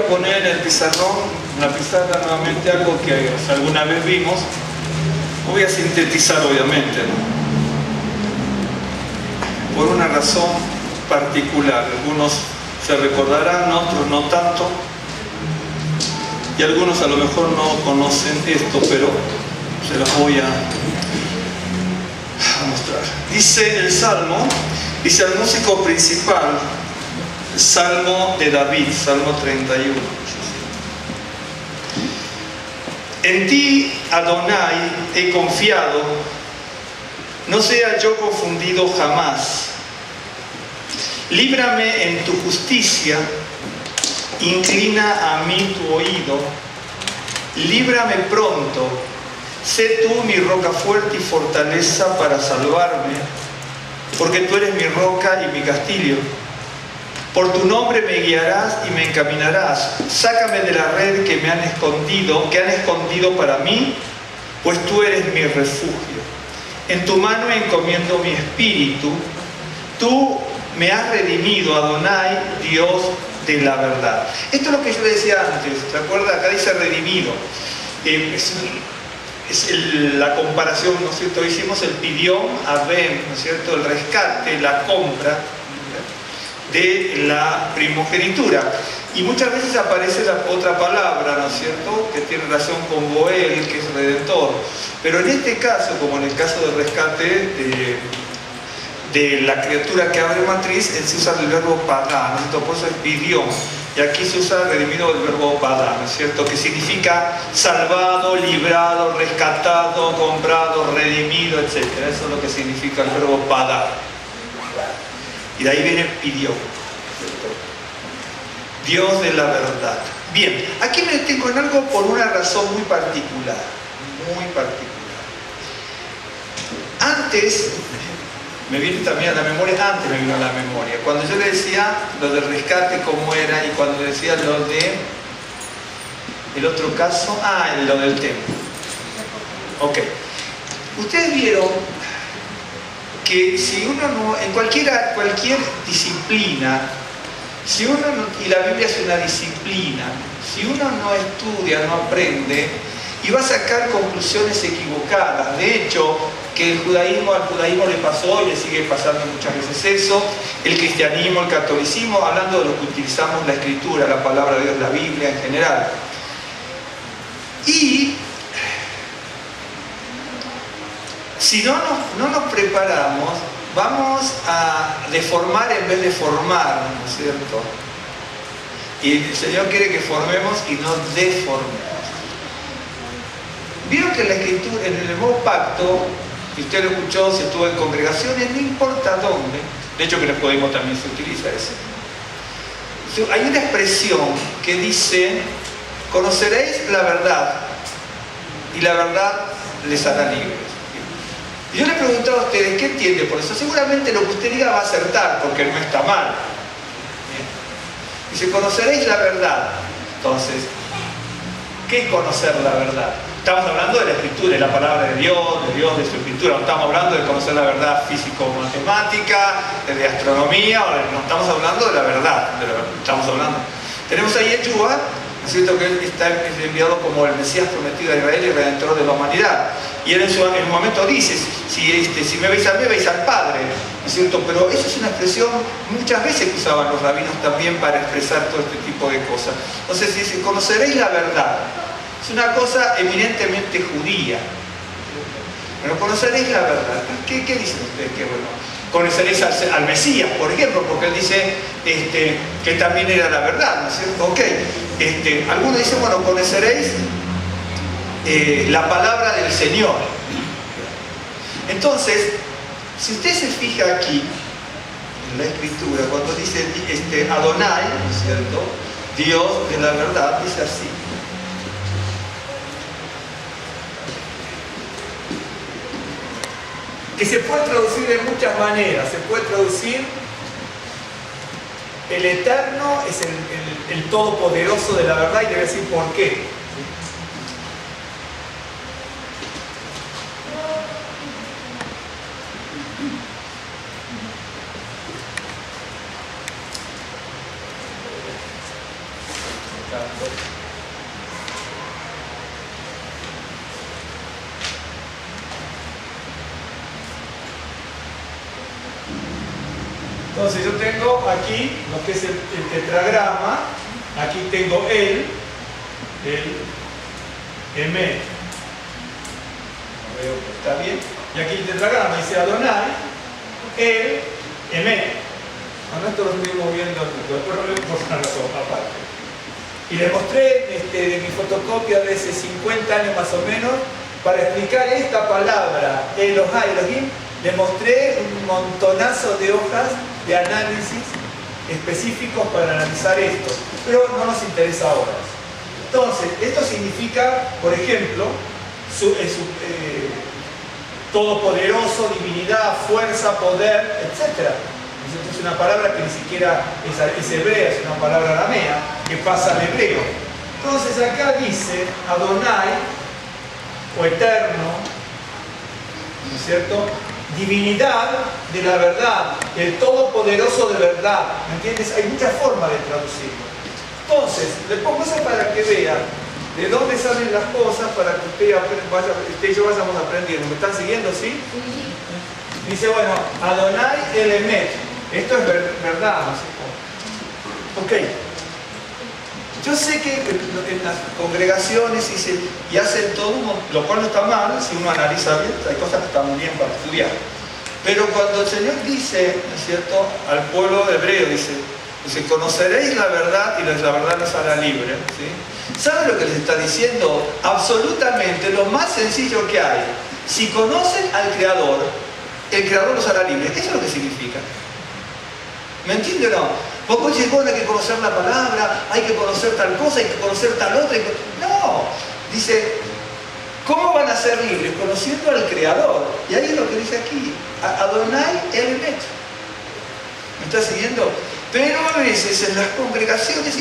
poner en el pizarrón, en la pizarra nuevamente algo que alguna vez vimos. Voy a sintetizar obviamente, ¿no? Por una razón particular. Algunos se recordarán, otros no tanto. Y algunos a lo mejor no conocen esto, pero se los voy a mostrar. Dice el Salmo, dice el músico principal, el Salmo de David, Salmo 31. En ti, Adonai, he confiado, no sea yo confundido jamás. Líbrame en tu justicia, inclina a mí tu oído, líbrame pronto, sé tú mi roca fuerte y fortaleza para salvarme, porque tú eres mi roca y mi castillo. Por tu nombre me guiarás y me encaminarás. Sácame de la red que han escondido para mí, pues tú eres mi refugio. En tu mano encomiendo mi espíritu. Tú me has redimido, Adonai, Dios de la verdad. Esto es lo que yo le decía antes, ¿se acuerda? Acá dice redimido. La comparación, ¿no es cierto? Hicimos el pidión, Abem, ¿no es cierto? El rescate, la compra de la primogenitura. Y muchas veces aparece la otra palabra, ¿no es cierto?, que tiene relación con Goel, que es redentor. Pero en este caso, como en el caso del rescate de la criatura que abre matriz, se usa el verbo padá, ¿no es cierto? Por eso es pidión. Y aquí se usa redimido el verbo padá, ¿no es cierto?, que significa salvado, librado, rescatado, comprado, redimido, etc. Eso es lo que significa el verbo padá. Y de ahí viene pidió, ¿cierto? Dios de la verdad. Bien, aquí me detengo en algo por una razón muy particular. Muy particular. Antes, me viene también a la memoria, cuando yo le decía lo del rescate, cómo era, y cuando decía lo de el otro caso, lo del templo. Ok. Ustedes vieron que si uno no, en cualquier disciplina, si uno no, y la Biblia es una disciplina, si uno no estudia, no aprende, y va a sacar conclusiones equivocadas. De hecho, que al judaísmo le pasó y le sigue pasando muchas veces eso, el cristianismo, el catolicismo, hablando de lo que utilizamos la escritura, la palabra de Dios, la Biblia en general. Y si no nos preparamos, vamos a deformar en vez de formar, ¿no es cierto? Y el Señor quiere que formemos y no deformemos. Vieron que en la Escritura, en el Nuevo Pacto, si usted lo escuchó, si estuvo en congregaciones, no importa dónde, de hecho que en el judaísmo también se utiliza eso. Hay una expresión que dice, conoceréis la verdad, y la verdad les hará libres. Y yo le preguntaba a ustedes, ¿qué entiende por eso? Seguramente lo que usted diga va a acertar, porque no está mal. Dice, conoceréis la verdad. Entonces, ¿qué es conocer la verdad? Estamos hablando de la escritura, de la palabra de Dios, de su escritura. No estamos hablando de conocer la verdad físico-matemática, de astronomía, no estamos hablando de la verdad. Estamos hablando. Tenemos ahí a Yeshua, ¿no es cierto?, que él está enviado como el Mesías prometido a Israel y redentor de la humanidad. Y él en un momento dice, si me veis a mí, veis al Padre, ¿no es cierto? Pero eso es una expresión muchas veces que usaban los rabinos también para expresar todo este tipo de cosas. Entonces dice, conoceréis la verdad. Es una cosa eminentemente judía. Pero conoceréis la verdad. ¿Qué dicen ustedes? Que bueno, conoceréis al Mesías, por ejemplo, porque él dice que también era la verdad, ¿no es cierto? Ok. Algunos dicen, bueno, conoceréis la palabra del Señor. Entonces, si usted se fija aquí en la escritura, cuando dice Adonai, ¿no es cierto?, Dios de la verdad, dice así. Que se puede traducir de muchas maneras. Se puede traducir: el Eterno es el Todopoderoso de la verdad, y debe decir por qué. Entonces yo tengo aquí lo que es el tetragrama, aquí tengo el Emet, no veo que está bien, y aquí el tetragrama dice Adonai, el Emet. Bueno, esto lo estuvimos viendo, después lo vemos por una razón aparte. Y les mostré de mi fotocopia de hace 50 años más o menos, para explicar esta palabra, Elohim, les mostré un montonazo de hojas de análisis específicos para analizar esto, pero no nos interesa ahora. Entonces, esto significa, por ejemplo, todopoderoso, divinidad, fuerza, poder, etc. Esto es una palabra que ni siquiera es hebrea, es una palabra aramea que pasa al hebreo. Entonces acá dice Adonai, o eterno, ¿no es cierto? Divinidad de la verdad, el todopoderoso de verdad. ¿Me entiendes? Hay muchas formas de traducirlo. Entonces, le pongo eso para que vean de dónde salen las cosas, para que usted y yo vayamos aprendiendo. ¿Me están siguiendo, sí? Sí. Dice, bueno, Adonai el Emet. Esto es verdad, ¿no sé cómo? Ok. Yo sé que en las congregaciones y hacen todo, lo cual no está mal, si uno analiza bien, hay cosas que están muy bien para estudiar. Pero cuando el Señor dice, ¿no es cierto?, al pueblo hebreo, dice, conoceréis la verdad y la verdad los hará libre. ¿Sí? ¿Saben lo que les está diciendo? Absolutamente lo más sencillo que hay. Si conocen al Creador, el Creador los hará libres. Eso es lo que significa. ¿Me entiende o no? Vos decís, bueno, hay que conocer la palabra, hay que conocer tal cosa, hay que conocer tal otra. No, dice, ¿cómo van a ser libres? Conociendo al Creador. Y ahí es lo que dice aquí, Adonai el Emet. ¿Me está siguiendo? Pero a veces en las congregaciones,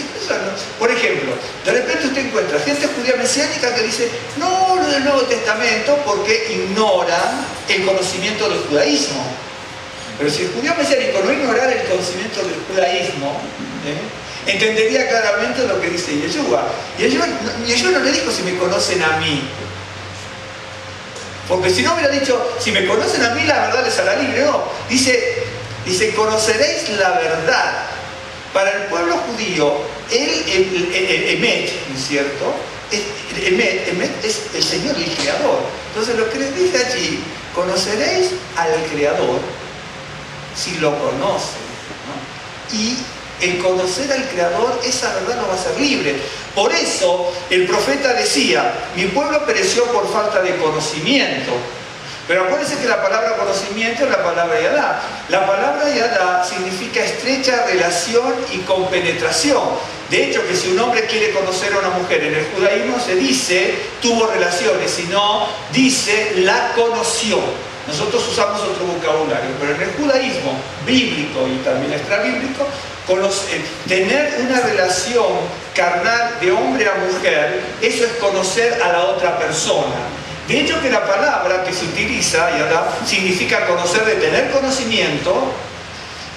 por ejemplo, de repente usted encuentra gente judía mesiánica que dice, no lo del Nuevo Testamento porque ignoran el conocimiento del judaísmo. Pero si el judío mesiánico no ignorara el conocimiento del judaísmo, entendería claramente lo que dice Yeshua. Y Yeshua no le dijo si me conocen a mí. Porque si no hubiera dicho, si me conocen a mí, la verdad les hará libre. No, dice, conoceréis la verdad. Para el pueblo judío, el Emet, ¿no es cierto? Emet es el Señor, el Creador. Entonces lo que les dice allí, conoceréis al Creador si lo conocen, ¿no? Y el conocer al Creador, esa verdad no va a ser libre. Por eso el profeta decía, mi pueblo pereció por falta de conocimiento. Pero acuérdense que la palabra conocimiento es la palabra yadá. La palabra yadá significa estrecha relación y compenetración. De hecho, que si un hombre quiere conocer a una mujer, en el judaísmo se dice tuvo relaciones, sino dice la conoció. Nosotros usamos otro vocabulario, pero en el judaísmo bíblico y también extrabíblico, tener una relación carnal de hombre a mujer, eso es conocer a la otra persona. De hecho que la palabra que se utiliza significa conocer, de tener conocimiento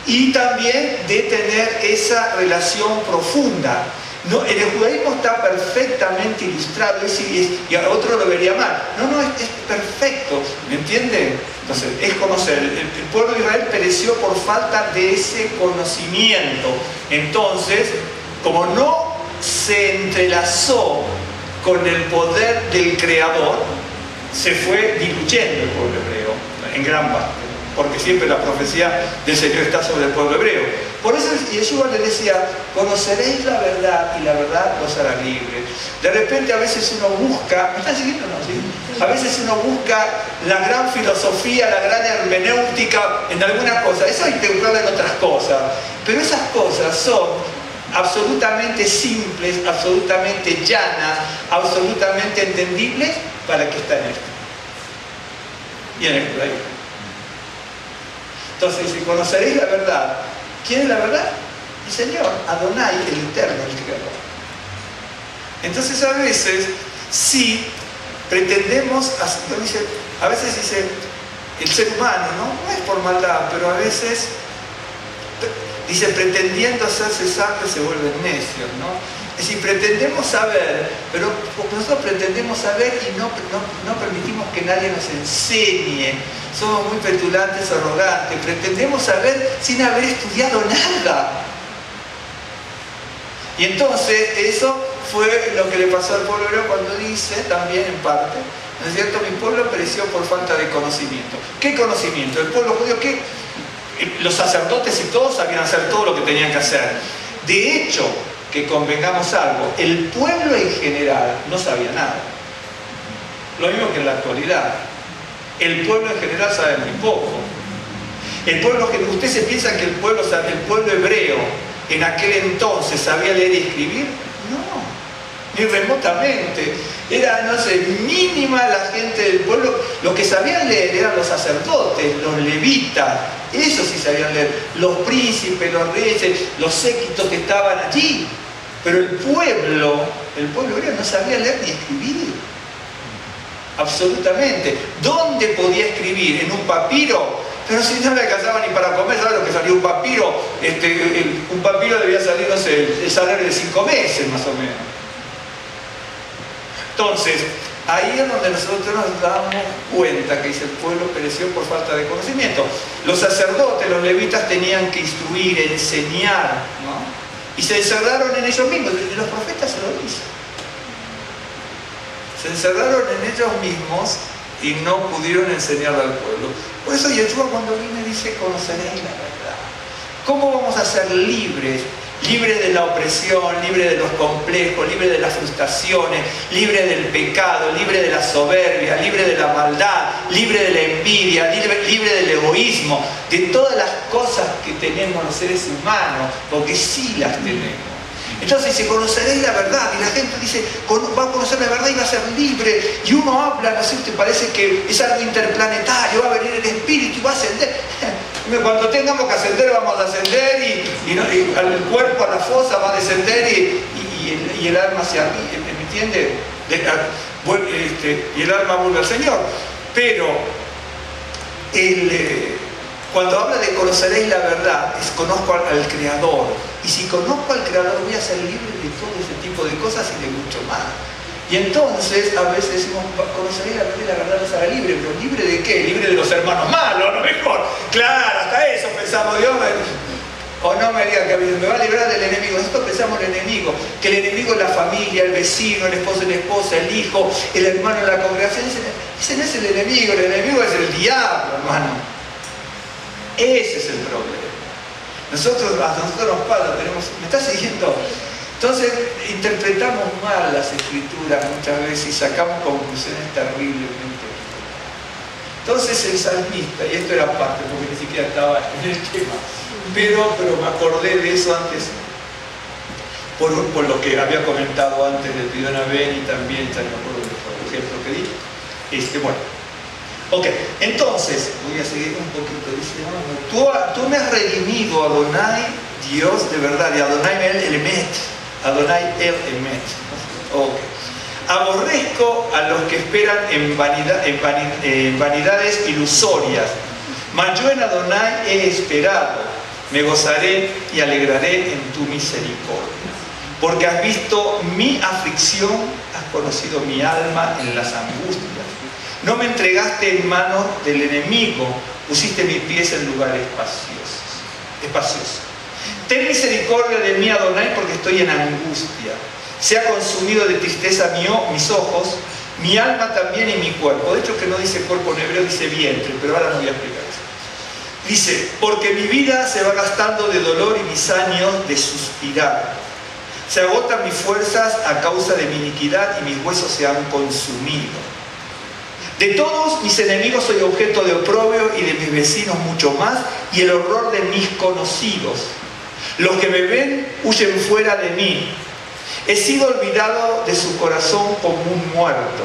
y también de tener esa relación profunda. No, en el judaísmo está perfectamente ilustrado, y a otro lo vería mal. No, es perfecto, ¿me entienden? Entonces, es conocer. El pueblo de Israel pereció por falta de ese conocimiento. Entonces, como no se entrelazó con el poder del Creador, se fue diluyendo el pueblo hebreo, en gran parte, porque siempre la profecía del Señor está sobre el pueblo hebreo. Por eso Yeshua le decía, conoceréis la verdad y la verdad os hará libres. De repente a veces uno busca, ¿me están siguiendo o no? ¿Sí? A veces uno busca la gran filosofía, la gran hermenéutica en alguna cosa. Eso hay que buscarla en otras cosas. Pero esas cosas son absolutamente simples, absolutamente llanas, absolutamente entendibles para el que está en esto. Y en el judaísmo. Entonces, si conoceréis la verdad, ¿quién es la verdad? El Señor, Adonai, el Eterno, el Creador. Entonces, a veces, sí, pretendemos, a veces dice, el ser humano, no es por maldad, pero a veces, dice, pretendiendo hacerse sabios se vuelven necios, ¿no? Es decir, pretendemos saber, pero nosotros pretendemos saber y no permitimos que nadie nos enseñe. Somos muy petulantes, arrogantes, pretendemos saber sin haber estudiado nada. Y entonces eso fue lo que le pasó al pueblo hebreo cuando dice, también en parte, ¿no es cierto? Mi pueblo pereció por falta de conocimiento. ¿Qué conocimiento? El pueblo judío, ¿qué? Los sacerdotes y todos sabían hacer todo lo que tenían que hacer. De hecho, que convengamos algo, el pueblo en general no sabía nada. Lo mismo que en la actualidad. El pueblo en general sabe muy poco. El pueblo, ¿usted se piensa que el pueblo hebreo en aquel entonces sabía leer y escribir? No, ni remotamente. Era, no sé, mínima la gente del pueblo. Los que sabían leer eran los sacerdotes, los levitas. Esos sí sabían leer. Los príncipes, los reyes, los séquitos que estaban allí. Pero el pueblo hebreo no sabía leer ni escribir. Absolutamente. ¿Dónde podía escribir? ¿En un papiro? Pero si no le alcanzaba ni para comer, ¿sabes lo que salía un papiro? Un papiro debía salir, no sé, el salario de 5 meses más o menos. Entonces, ahí es donde nosotros nos damos cuenta que dice el pueblo pereció por falta de conocimiento. Los sacerdotes, los levitas tenían que instruir, enseñar, ¿no? Y se encerraron en ellos mismos, y los profetas se lo dicen. Se encerraron en ellos mismos y no pudieron enseñarle al pueblo. Por eso Yeshua cuando viene dice, conoceréis la verdad. ¿Cómo vamos a ser libres? Libres de la opresión, libres de los complejos, libres de las frustraciones, libres del pecado, libres de la soberbia, libres de la maldad, libres de la envidia, libres del egoísmo, de todas las cosas que tenemos los seres humanos, porque sí las tenemos. Entonces dice, conoceréis la verdad, y la gente dice, va a conocer la verdad y va a ser libre, y uno habla, no sé, te parece que es algo interplanetario, va a venir el espíritu y va a ascender. Cuando tengamos que ascender, vamos a ascender, y el cuerpo a la fosa va a descender, y el alma se arriba, ¿me entiende? Y el alma vuelve al Señor. Pero cuando habla de conoceréis la verdad, es conozco al Creador. Y si conozco al Creador, voy a ser libre de todo ese tipo de cosas y de mucho más. Y entonces, a veces decimos, conoceréis la verdad y la verdad nos hará libre. ¿Pero libre de qué? Libre de los hermanos malos, a lo mejor. Claro, hasta eso pensamos, Dios o no me digan que me va a librar del enemigo. Nosotros pensamos en el enemigo, que el enemigo es la familia, el vecino, el esposo y la esposa, el hijo, el hermano en la congregación. Ese no es el enemigo es el diablo, hermano. Ese es el problema. A nosotros nos pasa, ¿me está siguiendo? Entonces interpretamos mal las escrituras muchas veces y sacamos conclusiones terriblemente. Entonces el salmista, y esto era parte porque ni siquiera estaba en el tema, pero me acordé de eso antes, por lo que había comentado antes del Pidón Abel y también, ya no me acuerdo del ejemplo que di. Bueno. Ok, entonces, voy a seguir un poquito. Dice, tú me has redimido, Adonai, Dios de verdad, y Adonai el Emet. Adonai el Emet. Ok. Aborrezco a los que esperan en vanidades ilusorias, mas yo en Adonai he esperado, me gozaré y alegraré en tu misericordia. Porque has visto mi aflicción, has conocido mi alma en las angustias. No me entregaste en manos del enemigo, pusiste mis pies en lugares espaciosos. Ten misericordia de mí, Adonai, porque estoy en angustia. Sea consumido de tristeza mis ojos, mi alma también y mi cuerpo. De hecho, que no dice cuerpo en hebreo, dice vientre, pero ahora no voy a explicar eso. Dice, porque mi vida se va gastando de dolor y mis años de suspirar. Se agotan mis fuerzas a causa de mi iniquidad y mis huesos se han consumido. De todos mis enemigos soy objeto de oprobio y de mis vecinos mucho más, y el horror de mis conocidos. Los que me ven huyen fuera de mí. He sido olvidado de su corazón como un muerto.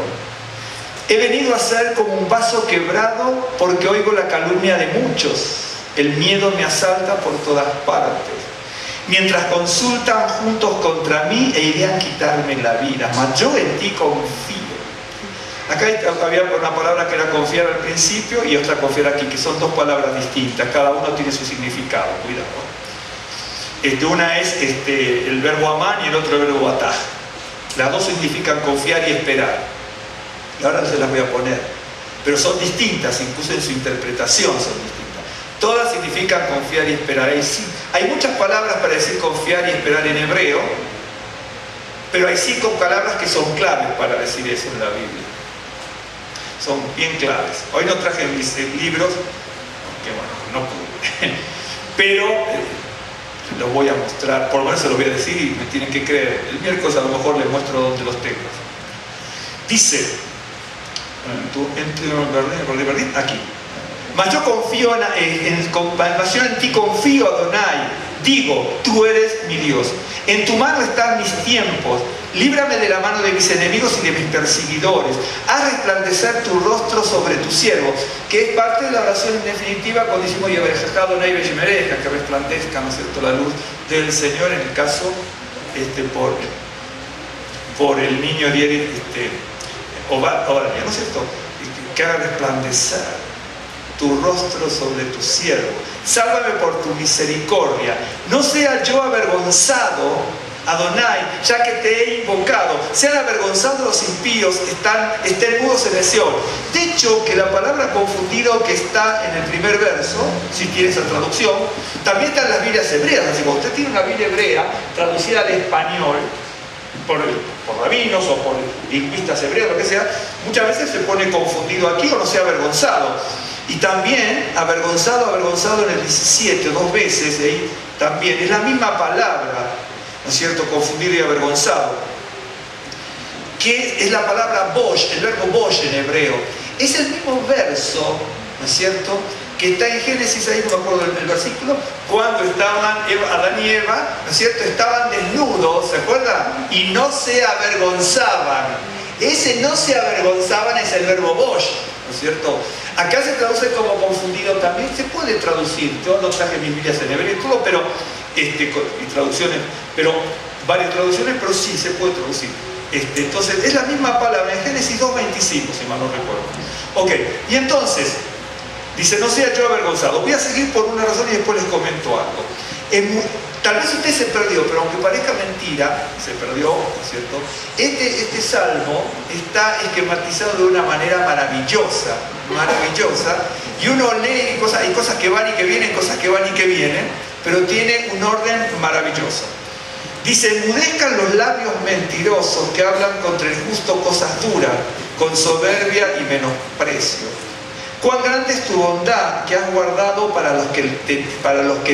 He venido a ser como un vaso quebrado porque oigo la calumnia de muchos. El miedo me asalta por todas partes. Mientras consultan juntos contra mí e irían quitarme la vida, mas yo en ti confío. Acá había una palabra que era confiar al principio y otra confiar aquí, que son dos palabras distintas, cada uno tiene su significado, cuidado. Una es el verbo amán y el otro el verbo atah. Las dos significan confiar y esperar. Y ahora se las voy a poner. Pero son distintas, incluso en su interpretación son distintas. Todas significan confiar y esperar. Hay muchas palabras para decir confiar y esperar en hebreo, pero hay 5 palabras que son claves para decir eso en la Biblia. Son bien claves. Hoy no traje mis libros, que bueno, no pude. Pero los voy a mostrar, por lo menos se los voy a decir y me tienen que creer. El miércoles a lo mejor les muestro dónde los tengo. Dice, aquí. Mas yo confío en ti confío, Adonai. Digo, tú eres mi Dios. En tu mano están mis tiempos. Líbrame de la mano de mis enemigos y de mis perseguidores. Haz resplandecer tu rostro sobre tu siervo, que es parte de la oración en definitiva cuando decimos Yeberejá Adonai Beyemereja, que resplandezca, ¿no es cierto?, la luz del Señor, en el caso por el niño Dieri, Ovadia, ¿no es cierto?, que haga resplandecer tu rostro sobre tu siervo. Sálvame por tu misericordia. No sea yo avergonzado, Adonai, ya que te he invocado. Sean avergonzados los impíos, estén mudos en el Seol. De hecho, que la palabra confundido que está en el primer verso, si tiene esa traducción, también está en las Biblias hebreas. Así que usted tiene una Biblia hebrea traducida al español por rabinos o por lingüistas hebreos, lo que sea, muchas veces se pone confundido aquí o no sea avergonzado. Y también avergonzado en el 17, 2 veces, ahí también es la misma palabra, ¿no es cierto?, confundido y avergonzado, que es la palabra bosh, el verbo bosh en hebreo. Es el mismo verso, ¿no es cierto?, que está en Génesis, ahí no me acuerdo el versículo, cuando estaban Adán y Eva, ¿no es cierto?, estaban desnudos, ¿se acuerdan? Y no se avergonzaban. Ese no se avergonzaban es el verbo bosh, ¿no es cierto? Acá se traduce como confundido también, se puede traducir. Yo no traje mis Biblias en hebreo y todo, pero y traducciones, pero varias traducciones, pero sí se puede traducir. Entonces es la misma palabra en Génesis 2:25, si mal no recuerdo. Ok, y entonces dice, no sea yo avergonzado. Voy a seguir por una razón y después les comento algo. Tal vez usted se perdió, pero aunque parezca mentira, se perdió, ¿no es cierto? Este salmo está esquematizado de una manera maravillosa, y uno lee hay cosas que van y que vienen, cosas que van y que vienen, pero tiene un orden maravilloso. Dice, enmudezcan los labios mentirosos que hablan contra el justo cosas duras, con soberbia y menosprecio. Cuán grande es tu bondad que has guardado para los que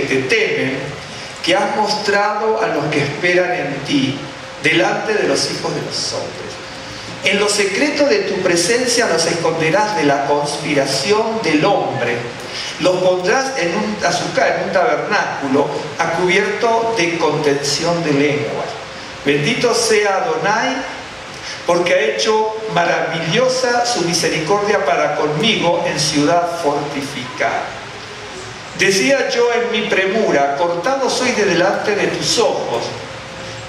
te temen, que has mostrado a los que esperan en ti, delante de los hijos de los hombres. En lo secreto de tu presencia los esconderás de la conspiración del hombre. Los pondrás en un tabernáculo, a cubierto de contención de lenguas. Bendito sea Adonai, porque ha hecho maravillosa su misericordia para conmigo en ciudad fortificada. Decía yo en mi premura, cortado soy de delante de tus ojos,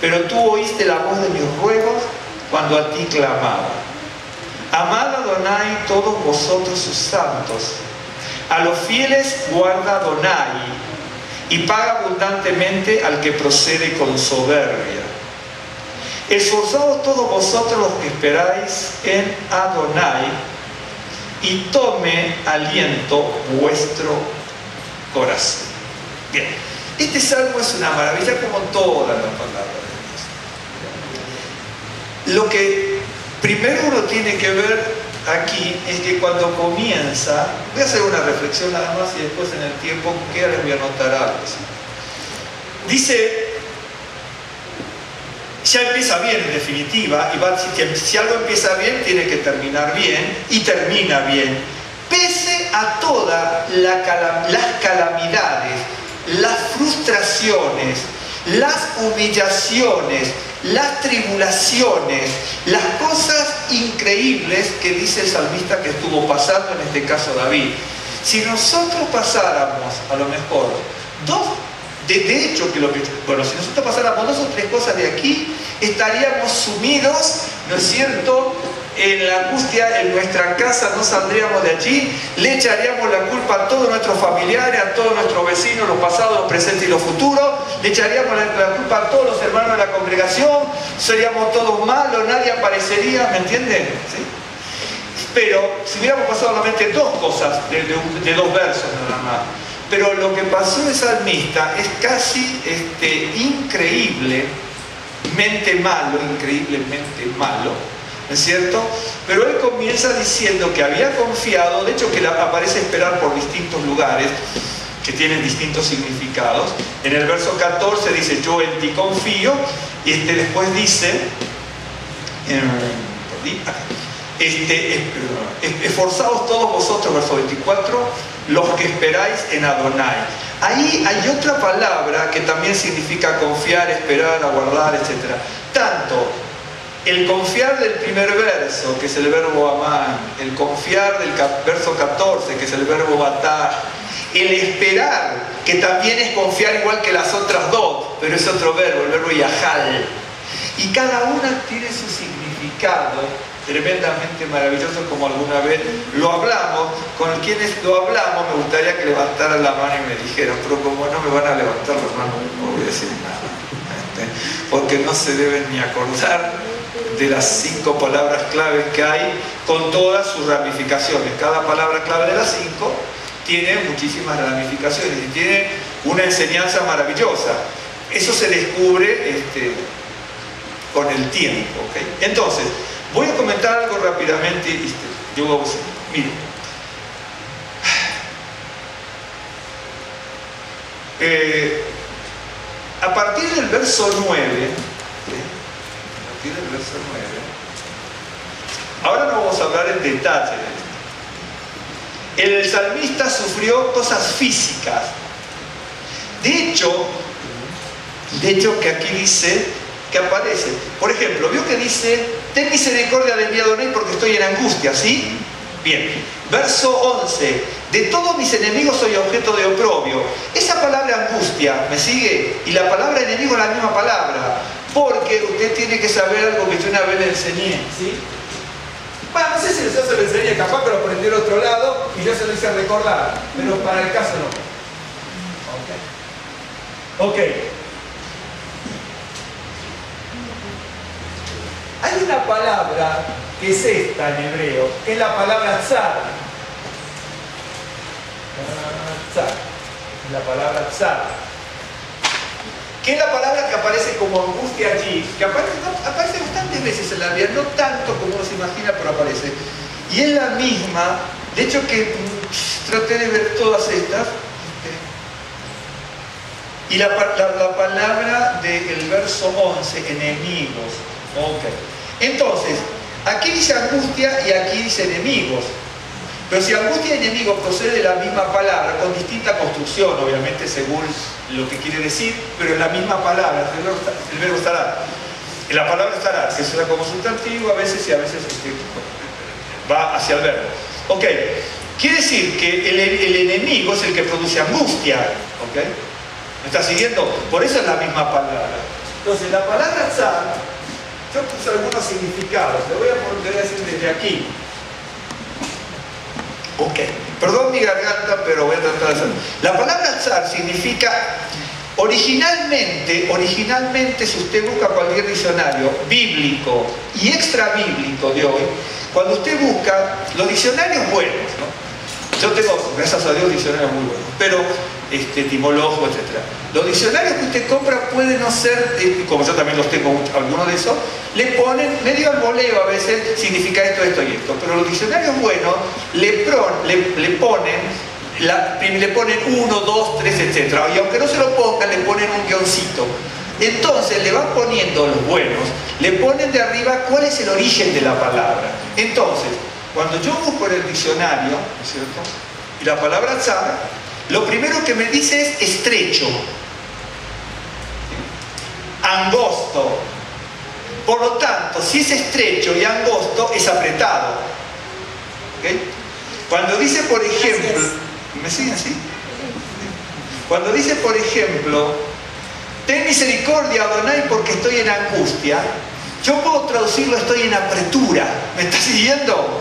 pero tú oíste la voz de mis ruegos cuando a ti clamaba. Amad a Adonai todos vosotros sus santos. A los fieles guarda Adonai y paga abundantemente al que procede con soberbia. Esforzaos todos vosotros los que esperáis en Adonai y tome aliento vuestro corazón. Bien, este salmo es una maravilla como todas las palabras de Dios. Lo que primero uno tiene que ver aquí es que cuando comienza, voy a hacer una reflexión nada más y después en el tiempo que les voy a anotar algo. Dice, ya empieza bien en definitiva, y si algo empieza bien tiene que terminar bien, y termina bien. Pese a todas las calamidades, las frustraciones, las humillaciones, las tribulaciones, las cosas increíbles que dice el salmista que estuvo pasando, en este caso David. Si nosotros pasáramos, a lo mejor, de hecho, si nosotros pasáramos 2 o 3 cosas de aquí, estaríamos sumidos, ¿no es cierto?, en la angustia en nuestra casa no saldríamos de allí, le echaríamos la culpa a todos nuestros familiares, a todos nuestros vecinos, los pasados, los presentes y los futuros, le echaríamos la culpa a todos los hermanos de la congregación, seríamos todos malos, nadie aparecería, ¿me entienden? ¿Sí? Pero si hubiéramos pasado solamente dos cosas de dos versos nada más, pero lo que pasó de salmista es casi increíblemente malo, ¿no es cierto? Pero él comienza diciendo que había confiado, de hecho que aparece esperar por distintos lugares que tienen distintos significados. En el verso 14 dice, yo en ti confío, y después dice, esforzaos todos vosotros, verso 24, los que esperáis en Adonai. Ahí hay otra palabra que también significa confiar, esperar, aguardar, etc. Tanto el confiar del primer verso, que es el verbo amar, el confiar del verso 14, que es el verbo batar, el esperar, que también es confiar igual que las otras dos, pero es otro verbo, el verbo yahal. Y cada una tiene su significado tremendamente maravilloso, como alguna vez lo hablamos. Con quienes lo hablamos me gustaría que levantaran la mano y me dijeran, pero como no me van a levantar la mano, no voy a decir nada, porque no se deben ni acordar de las 5 palabras claves que hay, con todas sus ramificaciones. Cada palabra clave de las 5 tiene muchísimas ramificaciones y tiene una enseñanza maravillosa. Eso se descubre con el tiempo, ¿okay? Entonces, voy a comentar algo rápidamente. Miren, a partir del verso 9, ahora no vamos a hablar en detalle. El salmista sufrió cosas físicas. De hecho que aquí dice que aparece. Por ejemplo, vio que dice, ten misericordia de mí, Adonai, porque estoy en angustia, ¿sí? Bien. Verso 11, de todos mis enemigos soy objeto de oprobio. Esa palabra angustia, ¿me sigue? Y la palabra enemigo es la misma palabra, porque usted tiene que saber algo que yo una vez le enseñé, ¿sí? Bueno, no sé si yo se lo enseñé, capaz que lo aprendí al otro lado y yo se lo hice recordar, pero para el caso no. Ok. Hay una palabra que es esta en hebreo, que es la palabra tzar. La palabra tzar. Que es la palabra que aparece como angustia allí, que aparece bastantes veces en la Biblia, no tanto como uno se imagina, pero aparece. Y es la misma, de hecho que traté de ver todas estas, y la palabra del verso 11, enemigos. Ok. Entonces, aquí dice angustia y aquí dice enemigos. Pero si angustia y enemigo procede de la misma palabra, con distinta construcción, obviamente, según lo que quiere decir, pero es la misma palabra, el verbo estará. La palabra estará, que suena como sustantivo a veces y a veces va hacia el verbo. Ok, quiere decir que el enemigo es el que produce angustia. Ok, ¿me está siguiendo? Por eso es la misma palabra. Entonces, la palabra tzar, yo puse algunos significados, le voy a decir desde aquí. Ok, perdón mi garganta, pero voy a tratar de hacerlo. La palabra tzar significa, originalmente, si usted busca cualquier diccionario bíblico y extra bíblico de hoy, cuando usted busca los diccionarios buenos, ¿no? Yo tengo, gracias a Dios, diccionarios muy buenos, pero etimólogos, etc. Los diccionarios que usted compra pueden no ser, como yo también los tengo, algunos de esos, le ponen, medio al voleo a veces, significa esto, esto y esto. Pero los diccionarios buenos le ponen 1, 2, 3, etc. Y aunque no se lo pongan, le ponen un guioncito. Entonces le van poniendo los buenos, le ponen de arriba cuál es el origen de la palabra. Entonces, cuando yo busco en el diccionario, ¿no es cierto?, y la palabra tzar, lo primero que me dice es estrecho, angosto. Por lo tanto, si es estrecho y angosto, es apretado. ¿Okay? Cuando dice, por ejemplo, ¿me siguen así? Cuando dice, por ejemplo, ten misericordia, Adonai, porque estoy en angustia, Yo puedo traducirlo, estoy en apretura. ¿Me está siguiendo?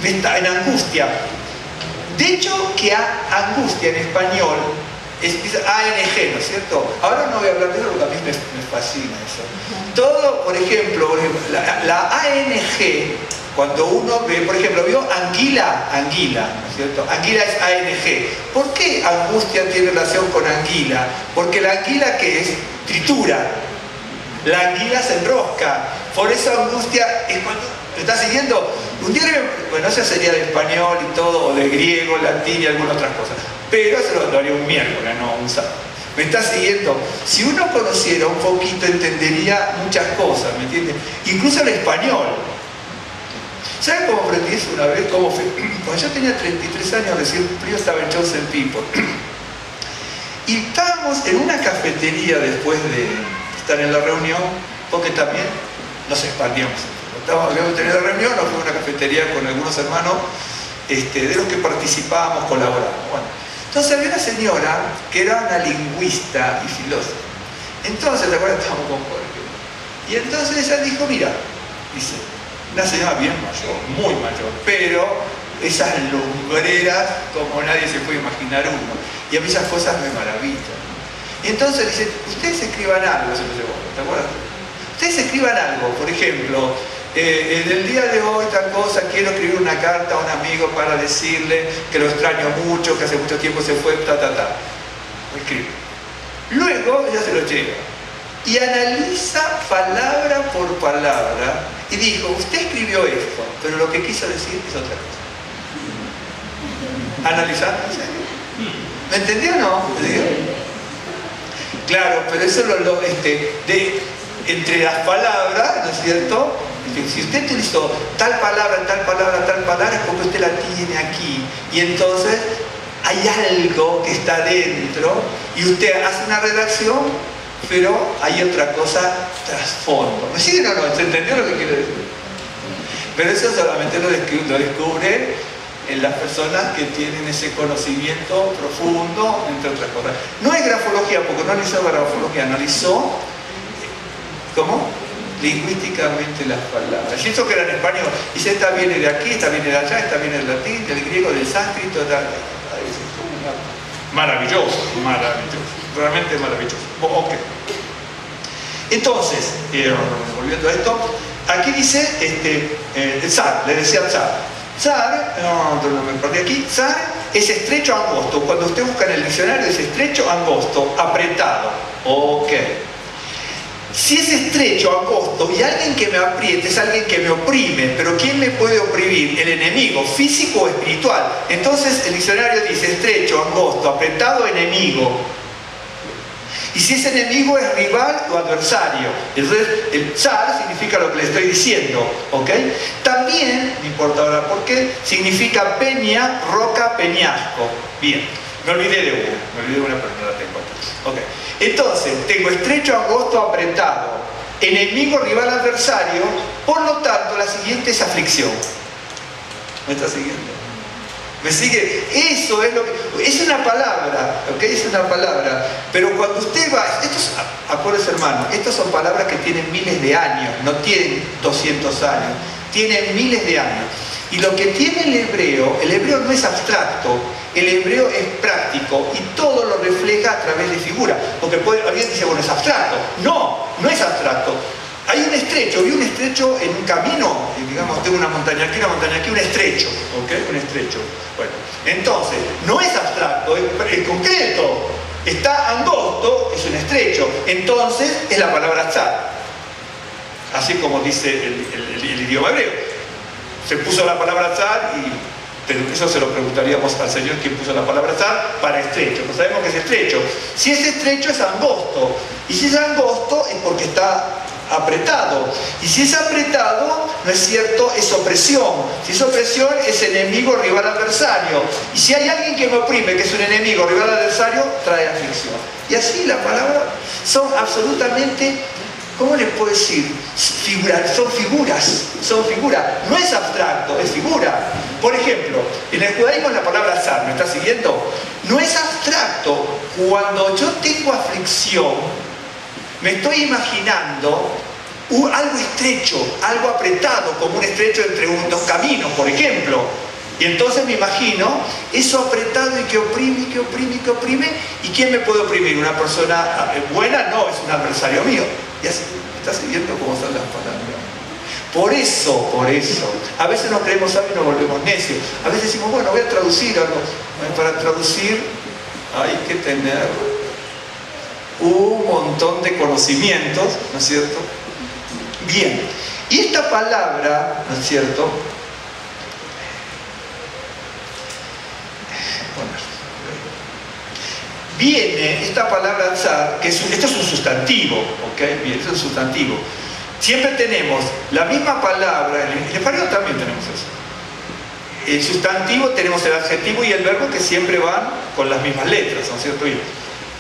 En angustia. De hecho, que angustia en español es ANG, ¿no es cierto? Ahora no voy a hablar de eso porque a mí me fascina eso. Todo, por ejemplo la ANG, cuando uno ve, por ejemplo, ¿vio anguila? Anguila, ¿no es cierto? Anguila es ANG. ¿Por qué angustia tiene relación con anguila? Porque la anguila, ¿qué es? Tritura. La anguila se enrosca. Por eso angustia es cuando... ¿Me está siguiendo? Un día, bueno, eso sería de español y todo, o de griego, latín y algunas otras cosas. Pero eso lo haría un miércoles, no un sábado. ¿Me está siguiendo? Si uno conociera un poquito, entendería muchas cosas, ¿me entiende? Incluso el español. ¿Saben cómo aprendí eso una vez? ¿Cómo fue? Cuando yo tenía 33 años, recién cumplido, estaba en Chosen People. Y estábamos en una cafetería después de estar en la reunión, porque también nos expandíamos. Habíamos tenido la reunión, nos fuimos a una cafetería con algunos hermanos de los que participábamos, colaboramos. Bueno, entonces había una señora que era una lingüista y filósofa. Entonces, ¿te acuerdas? Estábamos con Jorge. Y entonces ella dijo, mira, dice, una señora bien mayor, muy mayor, pero esas lumbreras como nadie se puede imaginar uno. Y a mí esas cosas me maravillan. Y entonces dice, ustedes escriban algo, ¿te acuerdas? Ustedes escriban algo, por ejemplo, en el día de hoy tal cosa, quiero escribir una carta a un amigo para decirle que lo extraño mucho, que hace mucho tiempo se fue, Lo escribe. Luego ella se lo lleva y analiza palabra por palabra y dijo, usted escribió esto, pero lo que quiso decir es otra cosa. Analizando, ¿en serio? ¿Me entendió o no? Claro, pero eso entre las palabras, ¿no es cierto? Si usted utilizó tal palabra, es porque usted la tiene aquí. Y entonces hay algo que está dentro y usted hace una redacción, pero hay otra cosa trasfondo. ¿Me siguen o no? ¿Se entendió lo que quiero decir? Pero eso solamente lo descubre en las personas que tienen ese conocimiento profundo, entre otras cosas. No es grafología, porque no analizó grafología, analizó, ¿cómo? Lingüísticamente las palabras. Y eso que era en español, dice, esta viene de aquí, esta viene de allá, esta viene del latín, del griego, del sánscrito, tal. Maravilloso, realmente maravilloso. Ok. Entonces, volviendo a esto, aquí dice, el zar, le decía al zar. Zar, no me perdí aquí, zar es estrecho, angosto. Cuando usted busca en el diccionario es estrecho, angosto, apretado. Ok. Si es estrecho, angosto y alguien que me apriete es alguien que me oprime, pero ¿quién me puede oprimir? El enemigo, físico o espiritual. Entonces el diccionario dice estrecho, angosto, apretado, enemigo. Y si ese enemigo es rival o adversario. Entonces el zar significa lo que le estoy diciendo, ¿ok? También, no importa ahora por qué, significa peña, roca, peñasco. Bien, me olvidé de una, pero no la tengo aquí. Ok. Entonces, tengo estrecho, angosto, apretado, enemigo, rival, adversario, por lo tanto, la siguiente es aflicción. ¿Me está siguiendo? ¿Me sigue? Eso es lo que... Es una palabra, ¿ok? Es una palabra. Pero cuando usted va... Acuérdense, hermano, estas son palabras que tienen miles de años, no tienen 200 años, tienen miles de años. Y lo que tiene el hebreo no es abstracto, el hebreo es práctico y todo lo refleja a través de figuras. Porque alguien dice, bueno, es abstracto. No, no es abstracto. Hay un estrecho, vi un estrecho en un camino, digamos, tengo una montaña aquí, un estrecho, ¿ok? Un estrecho. Bueno, entonces, no es abstracto, es concreto. Está angosto, es un estrecho. Entonces, es la palabra tzar. Así como dice el idioma hebreo. Se puso la palabra tzar pero eso se lo preguntaríamos al Señor quién puso la palabra tzar para estrecho. No sabemos que es estrecho. Si es estrecho es angosto. Y si es angosto es porque está apretado. Y si es apretado, no es cierto, es opresión. Si es opresión es enemigo, rival, adversario. Y si hay alguien que me oprime, que es un enemigo, rival, adversario, trae aflicción. Y así las palabras son absolutamente... ¿Cómo les puedo decir? Son figuras. No es abstracto, es figura. Por ejemplo, en el judaísmo la palabra zar, ¿me está siguiendo? No es abstracto. Cuando yo tengo aflicción, me estoy imaginando algo estrecho, algo apretado, como un estrecho entre dos caminos, por ejemplo. Y entonces me imagino eso apretado y que oprime, que oprime, que oprime. ¿Y quién me puede oprimir? ¿Una persona buena? No, es un adversario mío. Y así, ¿estás siguiendo cómo son las palabras? Por eso, a veces nos creemos sabios y nos volvemos necios. A veces decimos, bueno, voy a traducir algo. Para traducir hay que tener un montón de conocimientos, ¿no es cierto? Bien, y esta palabra, ¿no es cierto? Viene esta palabra tzar, que esto es un sustantivo, ¿ok? Bien, esto es un sustantivo. Siempre tenemos la misma palabra, en el español también tenemos eso. El sustantivo tenemos el adjetivo y el verbo que siempre van con las mismas letras, ¿no es cierto? Bien.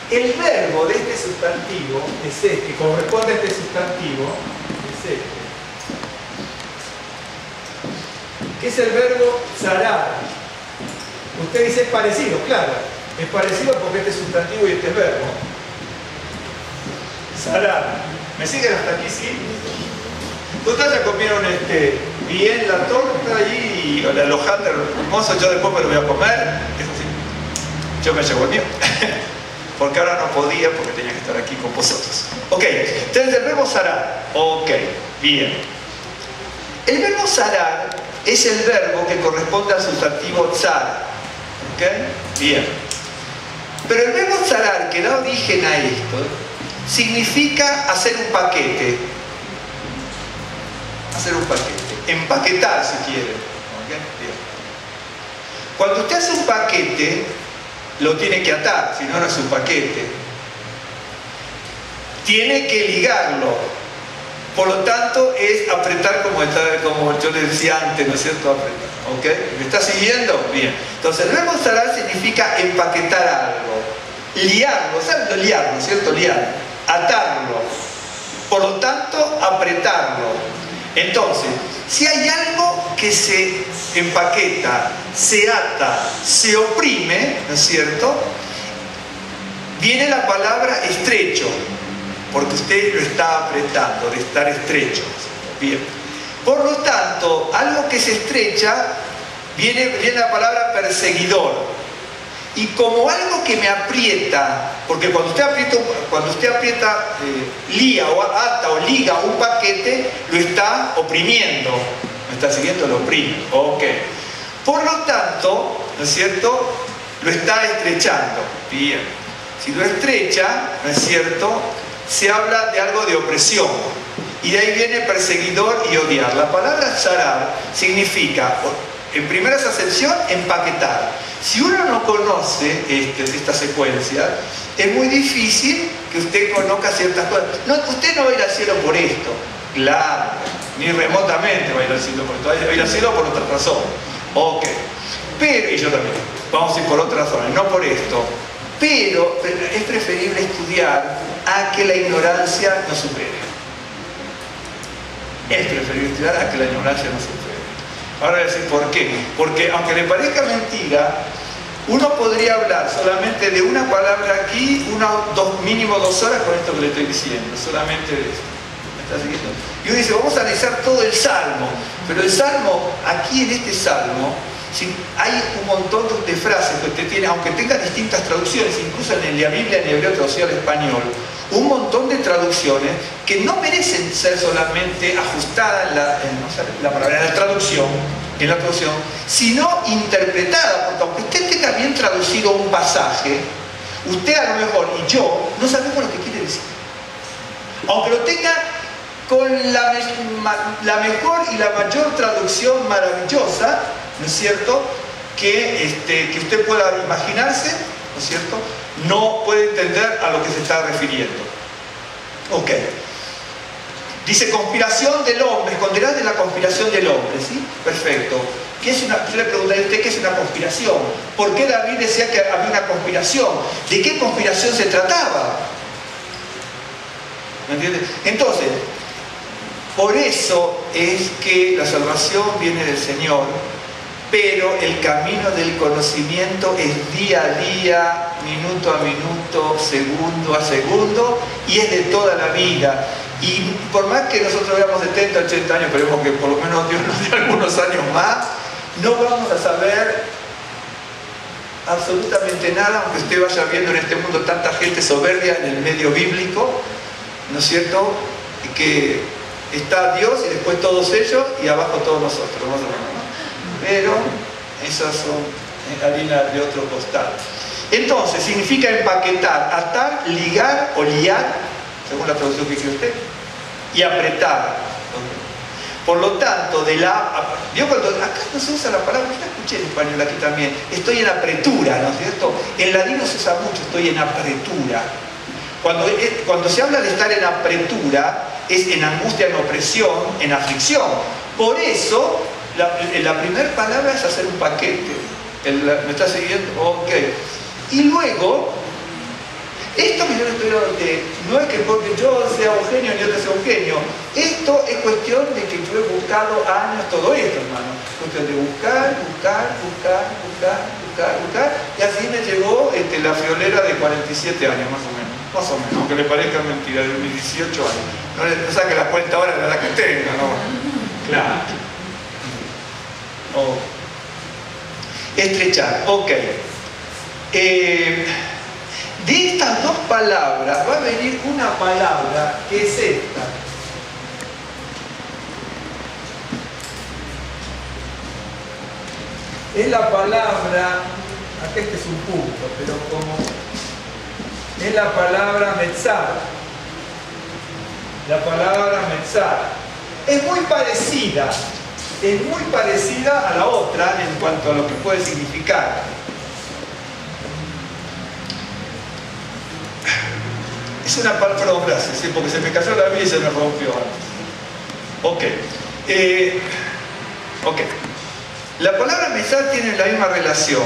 El verbo de este sustantivo es este, que corresponde a este sustantivo, es este, que es el verbo zarar. Usted dice es parecido, claro, es parecido porque este es sustantivo y este es verbo. Zarar. ¿Me siguen hasta aquí, sí? Total, ya comieron bien la torta y el hojaldre hermoso, yo después me lo voy a comer, eso sí, yo me llevo el mío. Porque ahora no podía porque tenía que estar aquí con vosotros. Ok, entonces el verbo zarar. Ok, bien. El verbo zarar es el verbo que corresponde al sustantivo tzar. Ok, bien. Pero el verbo zarar que da origen a esto significa hacer un paquete. Hacer un paquete. Empaquetar si quieren. Okay, bien. Cuando usted hace un paquete, lo tiene que atar, si no, no es un paquete. Tiene que ligarlo. Por lo tanto, es apretar como yo les decía antes, ¿no es cierto? Apretar. ¿Ok? ¿Me está siguiendo? Bien. Entonces, el verbo zarar significa empaquetar algo. Liarlo, ¿saben? Liarlo, ¿cierto? Liar. Atarlo. Por lo tanto, apretarlo. Entonces, si hay algo que se empaqueta, se ata, se oprime, ¿no es cierto? Viene la palabra estrecho, porque usted lo está apretando, de estar estrecho. Bien. Por lo tanto, algo que se estrecha, viene la palabra perseguidor. Y como algo que me aprieta, porque cuando usted aprieta, lía o ata o liga un paquete, lo está oprimiendo. ¿Me está siguiendo? Lo oprime. Ok. Por lo tanto, ¿no es cierto? Lo está estrechando. Bien. Si lo estrecha, ¿no es cierto? Se habla de algo de opresión. Y de ahí viene perseguidor y odiar. La palabra zarar significa, en primera acepción, empaquetar. Si uno no conoce esta secuencia, es muy difícil que usted conozca ciertas cosas. No, usted no va a ir al cielo por esto, claro, ni remotamente va a ir al cielo por esto, va a ir al cielo por otra razón. Ok, pero, y yo también, vamos a ir por otras razones, no por esto. Pero es preferible estudiar a que la ignorancia nos supere. Es preferible estudiar a que la ignorancia nos supere. Ahora voy a decir por qué. Porque aunque le parezca mentira, uno podría hablar solamente de una palabra aquí, mínimo 2 horas con esto que le estoy diciendo, solamente de esto. ¿Me está siguiendo? Y uno dice, vamos a analizar todo el Salmo. Pero el Salmo, aquí en este Salmo, hay un montón de frases que usted tiene, aunque tenga distintas traducciones, incluso en la Biblia en hebreo traducida al español, un montón de traducciones que no merecen ser solamente ajustadas en la traducción, sino interpretadas, porque aunque usted tenga bien traducido un pasaje, usted a lo mejor y yo no sabemos lo que quiere decir. Aunque lo tenga con la mejor y la mayor traducción maravillosa, ¿no es cierto?, que usted pueda imaginarse, ¿no es cierto?, no puede entender a lo que se está refiriendo. Ok. Dice conspiración del hombre, esconderás de la conspiración del hombre, ¿sí? Perfecto. Yo le preguntaré a usted qué es una conspiración. ¿Por qué David decía que había una conspiración? ¿De qué conspiración se trataba? ¿Me entiendes? Entonces, por eso es que la salvación viene del Señor, pero el camino del conocimiento es día a día, minuto a minuto, segundo a segundo, y es de toda la vida. Y por más que nosotros veamos 70, 80 años, esperemos que por lo menos Dios nos dé algunos años más, no vamos a saber absolutamente nada, aunque usted vaya viendo en este mundo tanta gente soberbia en el medio bíblico, ¿no es cierto? Que está Dios y después todos ellos y abajo todos nosotros, más o menos, ¿no? Pero esas son harina de otro costal. Entonces, significa empaquetar, atar, ligar o liar, según la traducción que quiere usted, y apretar. Por lo tanto, ¿vio cuando acá no se usa la palabra? Yo la escuché en español aquí también. Estoy en apretura, ¿no es cierto? En latino se usa mucho, estoy en apretura. Cuando se habla de estar en apretura, es en angustia, en opresión, en aflicción. Por eso, la primera palabra es hacer un paquete. ¿Me está siguiendo? Ok. Y luego, esto que yo le estoy dando, no es que porque yo sea Eugenio ni otro sea Eugenio. Esto es cuestión de que yo he buscado años todo esto, hermano. Cuestión de buscar. Y así me llegó la friolera de 47 años, más o menos, aunque le parezca mentira, de mis 18 años. No saque la cuenta ahora de la edad que tenga, ¿no? Claro. Oh. Estrechar, ok. De estas dos palabras va a venir una palabra que es esta. Es la palabra, acá este es un punto, pero como es la palabra metzar. La palabra metzar es muy parecida a la otra en cuanto a lo que puede significar. Es una palabra, perdón, gracias, ¿sí? Porque se me cayó la vida y se me rompió antes. Ok. La palabra metzar tiene la misma relación.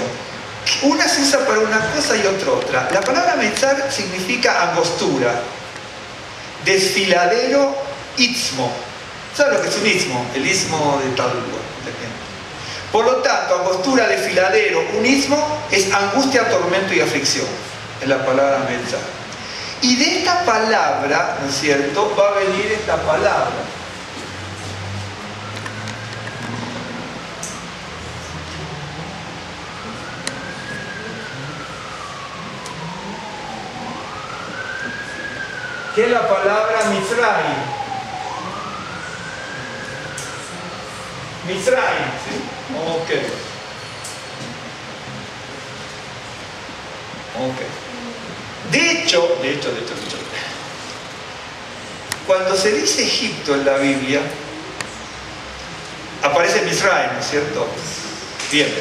Una se usa para una cosa y otra. La palabra metzar significa angostura, desfiladero, istmo. ¿Saben lo que es un istmo? El istmo de tal lugar. Por lo tanto, angostura, desfiladero, un istmo es angustia, tormento y aflicción. Es la palabra metzar. Y de esta palabra, ¿no es cierto?, va a venir esta palabra. Que es la palabra Mitzrayim. Mitzrayim, ¿sí? Ok. De hecho, cuando se dice Egipto en la Biblia, aparece Mitzrayim, ¿no es cierto? Bien.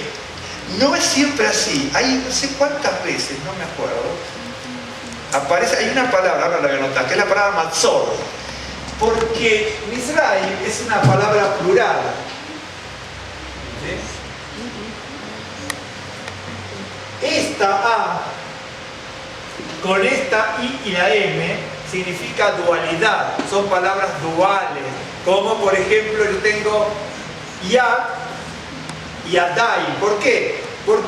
No es siempre así. Hay no sé cuántas veces, no me acuerdo, hay una palabra, ahora la voy a anotar, que es la palabra Matzor. Porque Mitzrayim es una palabra plural. ¿Sí? Esta A con esta I y la M significa dualidad, son palabras duales, como por ejemplo yo tengo Yad y Yadai. ¿Por qué? ¿Por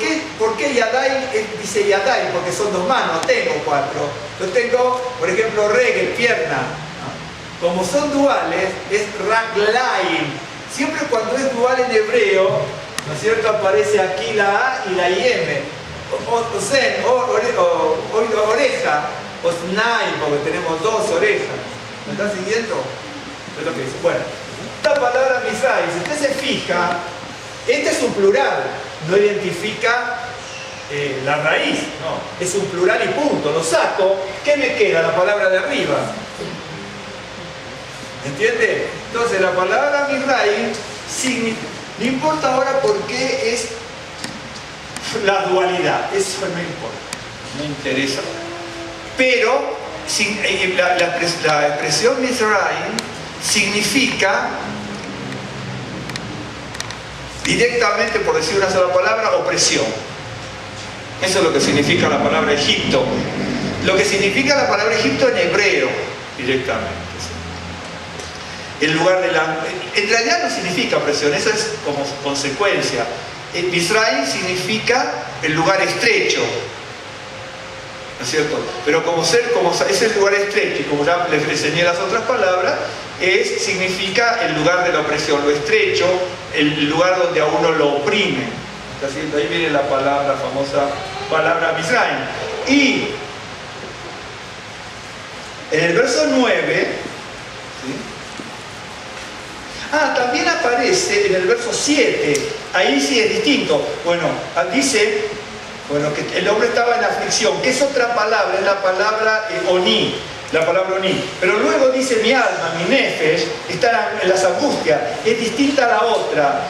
qué Yadai dice Yadai? Porque son dos manos, tengo cuatro. Yo tengo, por ejemplo, regel, pierna. Como son duales, es Raglaim. Siempre cuando es dual en hebreo, ¿no es cierto?, aparece aquí la A y la IM. Oreja, Osnai, porque tenemos dos orejas. ¿Me están siguiendo? Es lo que dice. Bueno, esta palabra Mitzrayim, si usted se fija, este es un plural, no identifica la raíz, no, es un plural y punto, lo saco, ¿qué me queda? La palabra de arriba. ¿Entiende? Entonces la palabra Mitzrayim, no importa ahora por qué es la dualidad, eso no importa, no interesa. Pero la expresión Mitzrayim significa directamente, por decir una sola palabra, opresión. Eso es lo que significa la palabra Egipto. Lo que significa la palabra Egipto en hebreo, directamente. El lugar de en realidad no significa opresión, eso es como consecuencia. Mitzrayim significa el lugar estrecho. ¿no es cierto? Pero como ese lugar estrecho, y como ya les enseñé las otras palabras, significa el lugar de la opresión, lo estrecho, el lugar donde a uno lo oprimen. ¿Está haciendo? Ahí viene la famosa palabra Mizraim. Y en el verso 9, ¿sí? También aparece en el verso 7, ahí sí es distinto. Bueno, dice, que el hombre estaba en aflicción, que es otra palabra, es la palabra Oni, pero luego dice mi alma, mi nefesh, está en las angustias, es distinta a la otra.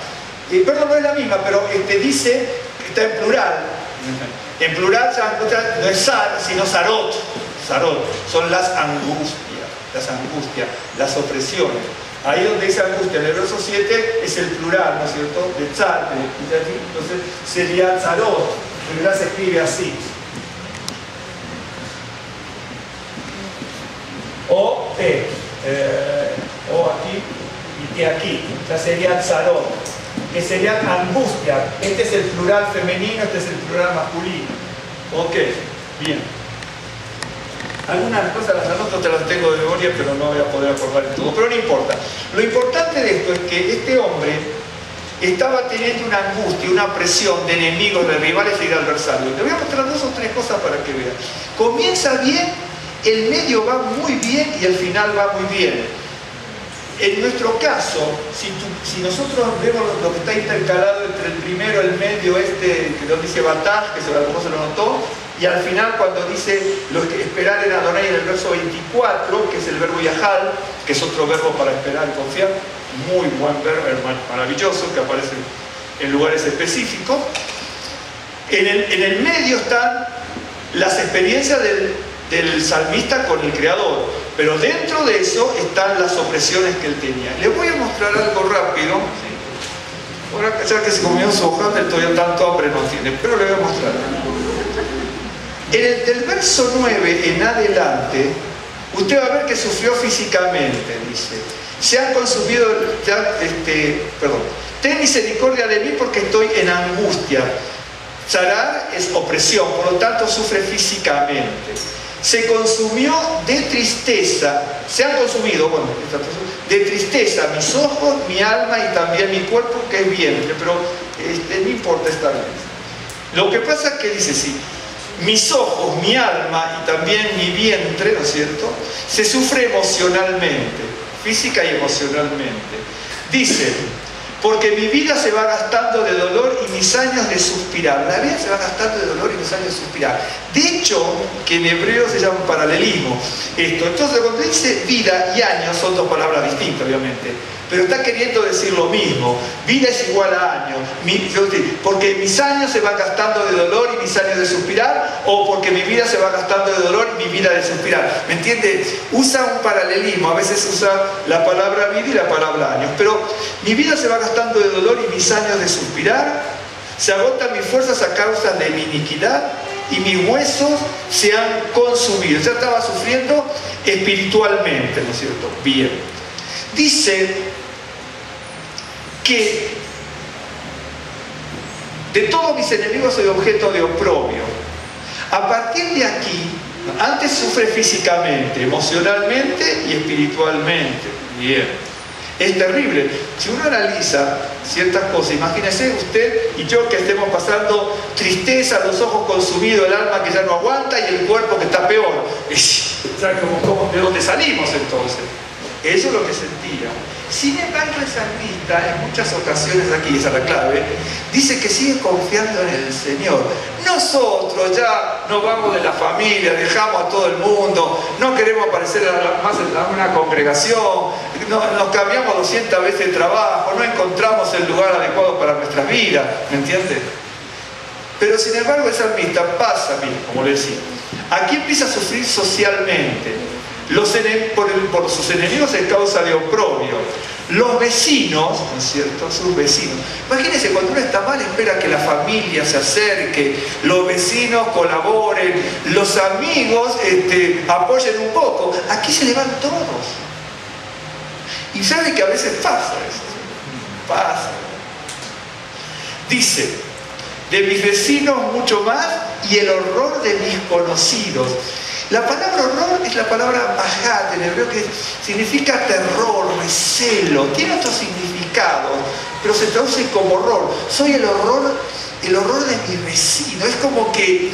Perdón, no es la misma, pero dice, está en plural. En plural no es sar, sino sarot. Son las angustias, las opresiones. Ahí donde dice angustia, en el verso 7 es el plural, ¿no es cierto? De tzar, entonces sería tzarot, en realidad se escribe así. O aquí y aquí, ya sería tzarot, que serían angustia. Este es el plural femenino, este es el plural masculino. Ok, bien. Algunas cosas las anoto, te las tengo de memoria, pero no voy a poder acordar en todo. Pero no importa. Lo importante de esto es que este hombre estaba teniendo una angustia, una presión de enemigos, de rivales y de adversarios. Le voy a mostrar 2 o 3 cosas para que vean. Comienza bien, el medio va muy bien y el final va muy bien. En nuestro caso, si nosotros vemos lo que está intercalado entre el primero, el medio, que nos dice Bataj, que a lo mejor se lo notó, y al final cuando dice lo que esperar en Adonai en el verso 24, que es el verbo yahal, que es otro verbo para esperar y confiar, muy buen verbo, maravilloso, que aparece en lugares específicos. En el medio están las experiencias del salmista con el Creador, pero dentro de eso están las opresiones que él tenía. Les voy a mostrar algo rápido. Ahora, ya que se comió su hoja, todavía tanto hambre no tiene, pero le voy a mostrar algo. Del verso 9 en adelante, usted va a ver que sufrió físicamente, dice. Se han consumido, ten misericordia de mí porque estoy en angustia. Tzarar es opresión, por lo tanto sufre físicamente. Se consumió de tristeza, se han consumido, de tristeza mis ojos, mi alma y también mi cuerpo, que es vientre, pero no importa esta vez. Lo que pasa es que dice, sí, mis ojos, mi alma y también mi vientre, ¿no es cierto?, se sufre emocionalmente, física y emocionalmente. Dice, porque mi vida se va gastando de dolor y mis años de suspirar. La vida se va gastando de dolor y mis años de suspirar. De hecho, que en hebreo se llama un paralelismo esto. Entonces, cuando dice vida y años, son 2 palabras distintas, obviamente, pero está queriendo decir lo mismo. Vida es igual a años. Porque mis años se van gastando de dolor y mis años de suspirar, o porque mi vida se va gastando de dolor y mi vida de suspirar. ¿Me entiende? Usa un paralelismo. A veces usa la palabra vida y la palabra años. Pero mi vida se va gastando de dolor y mis años de suspirar. Se agotan mis fuerzas a causa de mi iniquidad y mis huesos se han consumido. Ya estaba sufriendo espiritualmente, ¿no es cierto? Bien. Dice que de todos mis enemigos soy objeto de oprobio. A partir de aquí, antes sufre físicamente, emocionalmente y espiritualmente. Bien. Es terrible. Si uno analiza ciertas cosas, imagínese usted y yo que estemos pasando tristeza, los ojos consumidos, el alma que ya no aguanta y el cuerpo que está peor. ¿De dónde salimos entonces? Eso es lo que sentía. Sin embargo, el salmista en muchas ocasiones, aquí esa es la clave, dice que sigue confiando en el Señor. Nosotros ya nos vamos de la familia, dejamos a todo el mundo, no queremos aparecer más en una congregación, nos cambiamos 200 veces de trabajo, no encontramos el lugar adecuado para nuestra vida, ¿me entiendes? Pero sin embargo el salmista pasa, mire, como le decía, aquí empieza a sufrir socialmente. Por sus enemigos es causa de oprobio. Los vecinos, ¿no es cierto?, sus vecinos. Imagínense, cuando uno está mal, espera que la familia se acerque, los vecinos colaboren, los amigos apoyen un poco. Aquí se le van todos. Y sabe que a veces pasa eso. Pasa. Dice, de mis vecinos mucho más y el horror de mis conocidos. La palabra horror es la palabra pajat en hebreo, que significa terror, recelo, tiene otro significado, pero se traduce como horror. Soy el horror de mi vecino. Es como que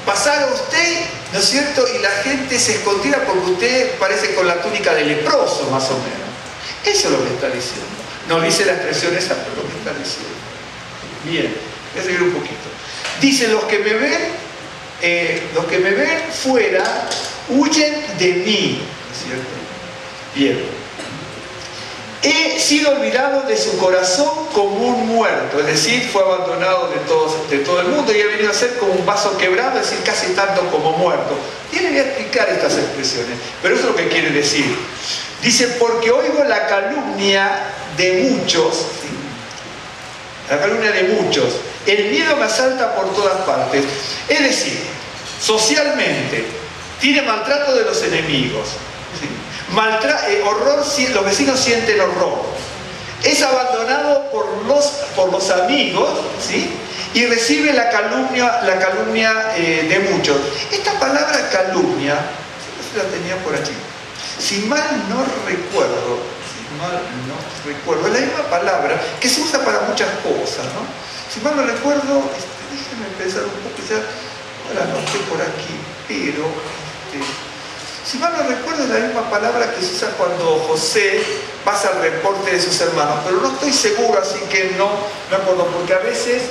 pasara usted, ¿no es cierto?, y la gente se escondiera porque usted parece con la túnica de leproso, más o menos. Eso es lo que está diciendo. No dice la expresión esa, pero lo que está diciendo. Bien, voy a seguir un poquito. Dice, los que me ven fuera huyen de mí, ¿no es cierto? Bien. He sido olvidado de su corazón como un muerto, es decir, fue abandonado de todo el mundo y ha venido a ser como un vaso quebrado, es decir, casi tanto como muerto. Y le voy a explicar estas expresiones, pero eso es lo que quiere decir. Dice, porque oigo la calumnia de muchos, ¿sí? La calumnia de muchos, el miedo me asalta por todas partes, es decir, socialmente, tiene maltrato de los enemigos, ¿sí? Horror, los vecinos sienten horror, es abandonado por los amigos, ¿sí? Y recibe la calumnia de muchos. Esta palabra calumnia, la tenía por aquí, si mal no recuerdo, es la misma palabra que se usa para muchas cosas, ¿no? Si mal no recuerdo, déjenme pensar un poco, ya la anoté por aquí, pero si mal no recuerdo es la misma palabra que se usa cuando José pasa el reporte de sus hermanos, pero no estoy seguro, así que no me acuerdo, porque a veces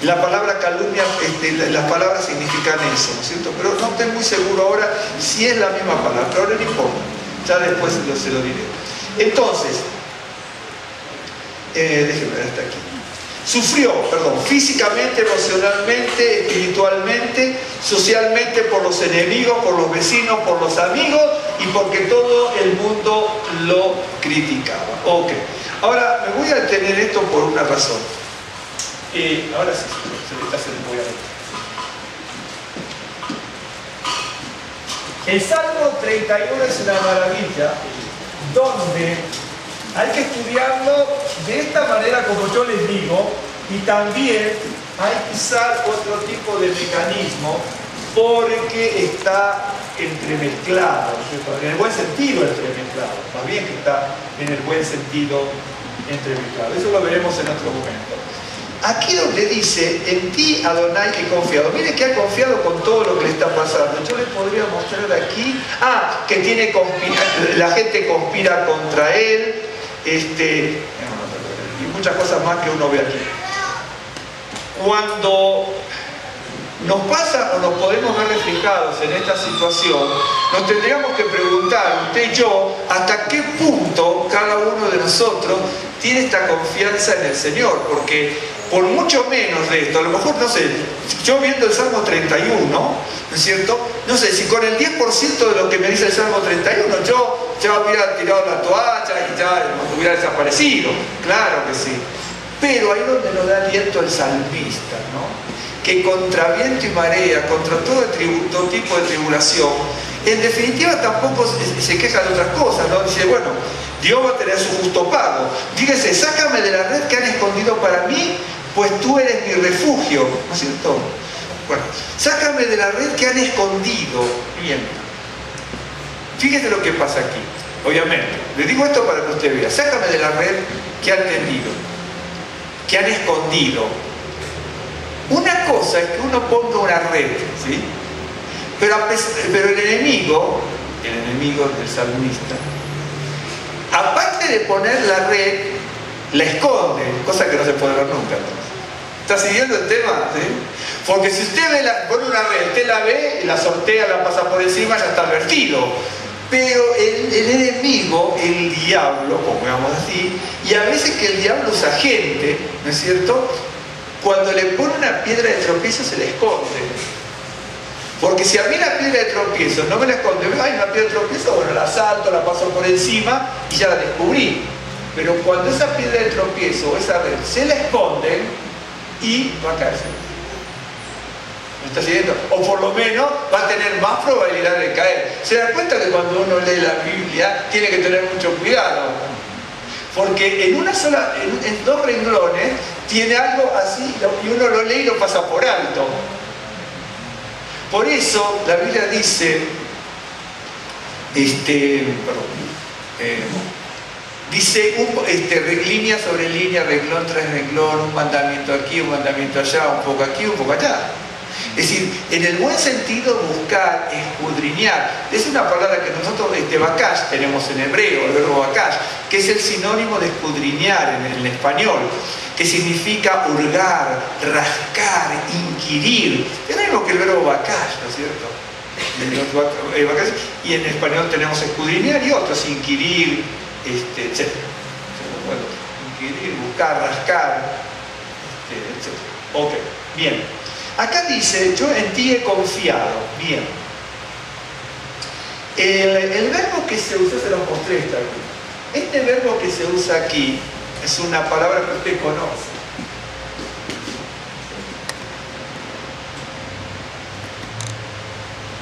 la palabra calumnia, las palabras significan eso, ¿no es cierto? Pero no estoy muy seguro ahora si es la misma palabra, pero ahora no importa, ya después se lo diré. Entonces, déjenme ver hasta aquí. Sufrió, físicamente, emocionalmente, espiritualmente, socialmente, por los enemigos, por los vecinos, por los amigos y porque todo el mundo lo criticaba. Ok, ahora me voy a detener esto por una razón. Ahora sí, se me está haciendo muy bien. El Salmo 31 es una maravilla donde hay que estudiarlo de esta manera como yo les digo, y también hay que usar otro tipo de mecanismo porque está entremezclado, en el buen sentido entremezclado, más bien que está en el buen sentido entremezclado. Eso lo veremos en otro momento. Aquí donde dice, en ti Adonai he confiado. Mire que ha confiado con todo lo que le está pasando. Yo les podría mostrar aquí, que la gente conspira contra él, y muchas cosas más que uno ve aquí. Cuando nos pasa o nos podemos ver reflejados en esta situación, nos tendríamos que preguntar, usted y yo, hasta qué punto cada uno de nosotros tiene esta confianza en el Señor, porque por mucho menos de esto, a lo mejor, no sé, yo viendo el Salmo 31, ¿no es cierto? No sé, si con el 10% de lo que me dice el Salmo 31, yo ya hubiera tirado la toalla y ya hubiera desaparecido, claro que sí. Pero ahí donde nos da aliento el salmista, ¿no? Que contra viento y marea, contra todo tipo de tribulación, en definitiva tampoco se queja de otras cosas, ¿no? Dice, bueno, Dios va a tener su justo pago. Fíjese, sácame de la red que han escondido para mí, pues tú eres mi refugio, ¿no es cierto? Bueno, sácame de la red que han escondido. Bien. Fíjese lo que pasa aquí. Obviamente, le digo esto para que usted vea. Sácame de la red que han tendido, que han escondido. Una cosa es que uno ponga una red, ¿sí? Pero el enemigo del salmista, aparte de poner la red, la esconde, cosa que no se puede ver nunca. ¿Está siguiendo el tema? ¿Sí? Porque si usted pone una red, usted la ve, la sortea, la pasa por encima, ya está advertido. Pero el enemigo, el diablo, pongamos así, y a veces que el diablo usa gente, ¿no es cierto? Cuando le pone una piedra de tropiezo se le esconde. Porque si a mí la piedra de tropiezo no me la esconde, hay una piedra de tropiezo, bueno, la salto, la paso por encima y ya la descubrí. Pero cuando esa piedra de tropiezo o esa red se la esconden y va a caerse. ¿Me está siguiendo? O por lo menos va a tener más probabilidad de caer. Se da cuenta que cuando uno lee la Biblia tiene que tener mucho cuidado. Porque en dos renglones tiene algo así y uno lo lee y lo pasa por alto. Por eso la Biblia dice, línea sobre línea, renglón tras renglón, un mandamiento aquí, un mandamiento allá, un poco aquí, un poco allá. Es decir, en el buen sentido, buscar, escudriñar. Es una palabra que nosotros, bakash, tenemos en hebreo, el verbo bakash, que es el sinónimo de escudriñar en el español, que significa hurgar, rascar, inquirir. Es lo mismo que el verbo bakash, ¿no es cierto? Y en español tenemos escudriñar y otros, inquirir, etc. Bueno, inquirir, buscar, rascar, etc. Ok, bien. Acá dice, yo en ti he confiado. Bien. El verbo que se usa, se lo mostré esta vez. Este verbo que se usa aquí es una palabra que usted conoce.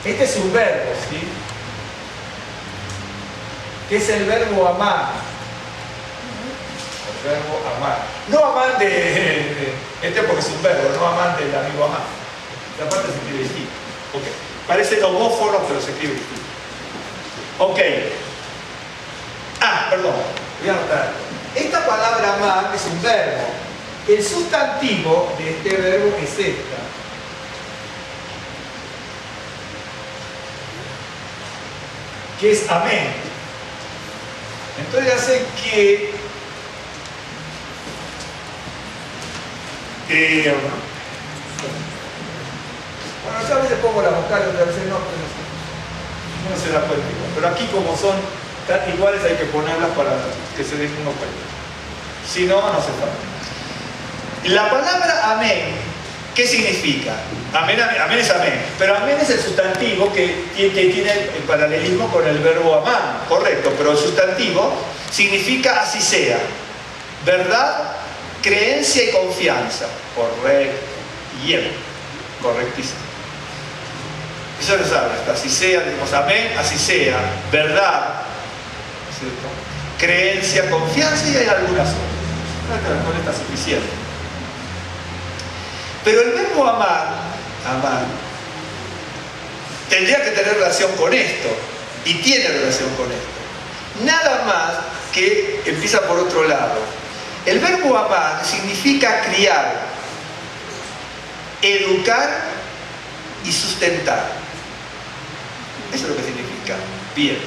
Este es un verbo, ¿sí? Que es el verbo amar. El verbo amar. No amar porque es un verbo, no amar del amigo amar. La parte se escribe distinto. Ok. Parece homófono, pero se escribe distinto. Ok. Perdón. Voy a anotar. Esta palabra amar es un verbo. El sustantivo de este verbo es esta. Que es amén. Entonces hace que bueno, yo a veces pongo la vocal, otras veces no, pero no se da cuenta igual. Pero aquí, como son tan iguales, hay que ponerlas para que se den uno cuenta. Si no, no se falta. La palabra amén, ¿qué significa? Amén es amén, pero amén es el sustantivo que tiene el paralelismo con el verbo amar, correcto, pero el sustantivo significa así sea, verdad, creencia y confianza, correcto, bien, correctísimo. Eso lo sabe, así sea, decimos amén, así sea, verdad, ¿cierto? Creencia, confianza y hay algunas otras, con esta suficiente. Pero el verbo amar, tendría que tener relación con esto, y tiene relación con esto. Nada más que empieza por otro lado. El verbo amar significa criar, educar y sustentar. Eso es lo que significa. Bien.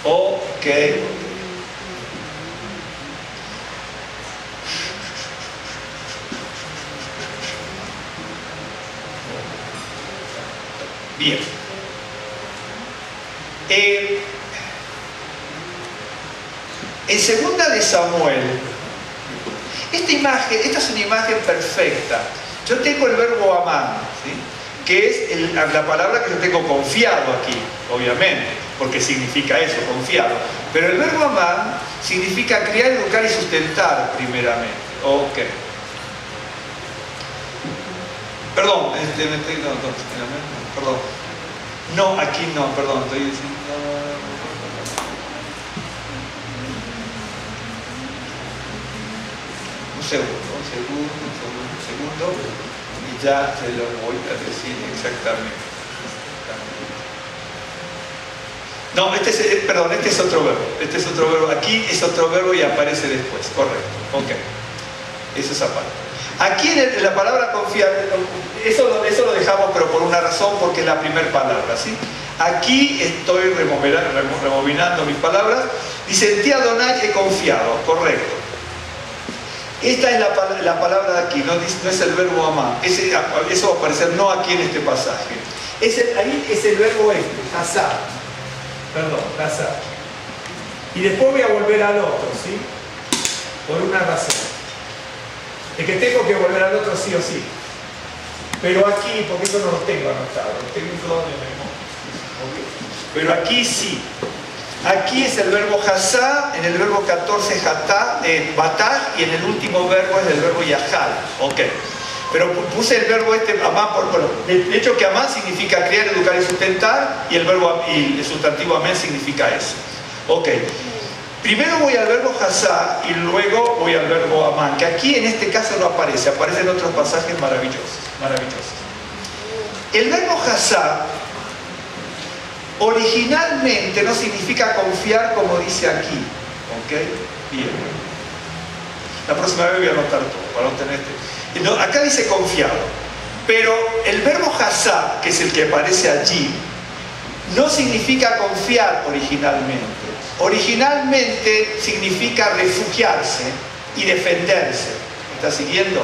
Ok. Bien. En segunda de Samuel, esta es una imagen perfecta. Yo tengo el verbo amar, ¿sí? Que es la palabra que yo tengo confiado aquí, obviamente, porque significa eso, confiado. Pero el verbo amar significa criar, educar y sustentar, primeramente. Ok. Perdón, perdón. No, aquí no, perdón, estoy diciendo... Un segundo, y ya se lo voy a decir exactamente. No, este es otro verbo. Aquí es otro verbo y aparece después, correcto. Ok, eso es aparte. Aquí en la palabra confiar, eso lo dejamos, pero por una razón, porque es la primera palabra, ¿sí? Aquí estoy removinando mis palabras. Dice, en ti Adonai he confiado, correcto. Esta es la palabra de aquí, no es el verbo amar. Eso va a aparecer no aquí en este pasaje. Ahí es el verbo hazar. Perdón, hazar. Y después voy a volver al otro, ¿sí? Por una razón. Es que tengo que volver al otro sí o sí. Pero aquí, porque eso no lo tengo anotado, lo tengo en memoria. Pero aquí sí. Aquí es el verbo hazá, en el verbo 14 bataj, y en el último verbo es el verbo yahal. Ok. Pero puse el verbo amar de hecho que amar significa criar, educar y sustentar, y el sustantivo amén significa eso. Ok. Primero voy al verbo hasá y luego voy al verbo amán, que aquí en este caso no aparece, aparece en otros pasajes maravillosos. El verbo hasá originalmente no significa confiar como dice aquí. ¿Ok? Bien. La próxima vez voy a anotar todo para no tener No, acá dice confiado. Pero el verbo hasá, que es el que aparece allí, no significa confiar originalmente. Originalmente significa refugiarse y defenderse. ¿Me está siguiendo?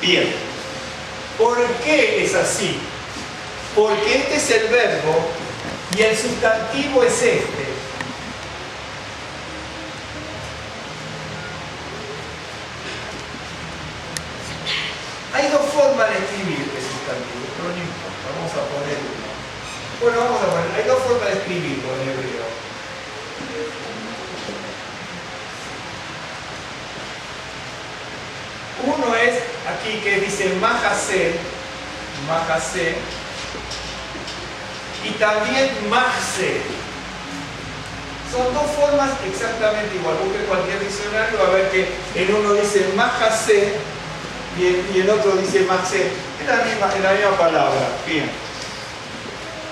Bien. ¿Por qué es así? Porque este es el verbo y el sustantivo es este. Hay dos formas de escribir el sustantivo, pero no importa, vamos a poner uno. Bueno, vamos a poner, hay dos formas de escribirlo en hebreo. Uno es aquí que dice mahasé, y también mahse. Son dos formas exactamente igual. Busque cualquier diccionario, va a ver que en uno dice mahasé y el otro dice mahse. Es la misma palabra. Bien.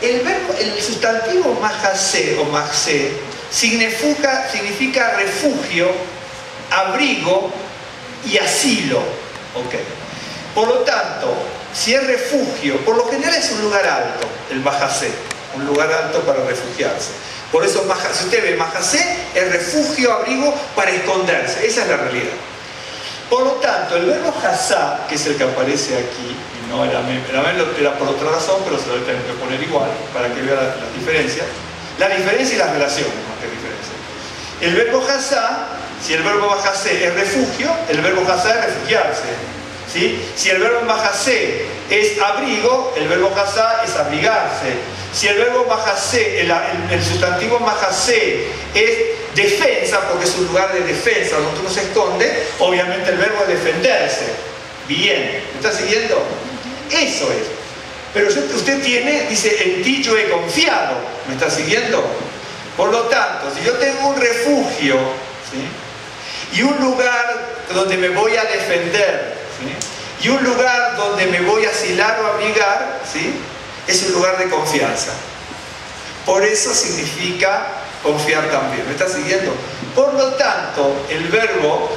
El sustantivo mahasé o mahse significa refugio, abrigo y asilo. Ok. Por lo tanto, si es refugio, por lo general es un lugar alto, el mahasé, un lugar alto para refugiarse. Por eso, si usted ve mahasé, es refugio, abrigo para esconderse. Esa es la realidad. Por lo tanto, el verbo hasá, que es el que aparece aquí, y no era por otra razón, pero se lo voy a tener que poner igual para que vea las diferencias. La diferencia y las relaciones, más que diferencia. El verbo hasá, si el verbo mahasé es refugio, el verbo hasá es refugiarse. ¿Sí? Si el verbo mahasé es abrigo, el verbo hasá es abrigarse. Si el verbo mahasé, el sustantivo mahasé es defensa, porque es un lugar de defensa donde uno se esconde, obviamente el verbo es defenderse. Bien, ¿me está siguiendo? Eso es. Pero usted dice, en ti yo he confiado. ¿Me está siguiendo? Por lo tanto, si yo tengo un refugio, ¿sí? Y un lugar donde me voy a defender, ¿sí? Y un lugar donde me voy a asilar o abrigar, ¿sí? Es un lugar de confianza. Por eso significa confiar también. ¿Me está siguiendo? Por lo tanto, el verbo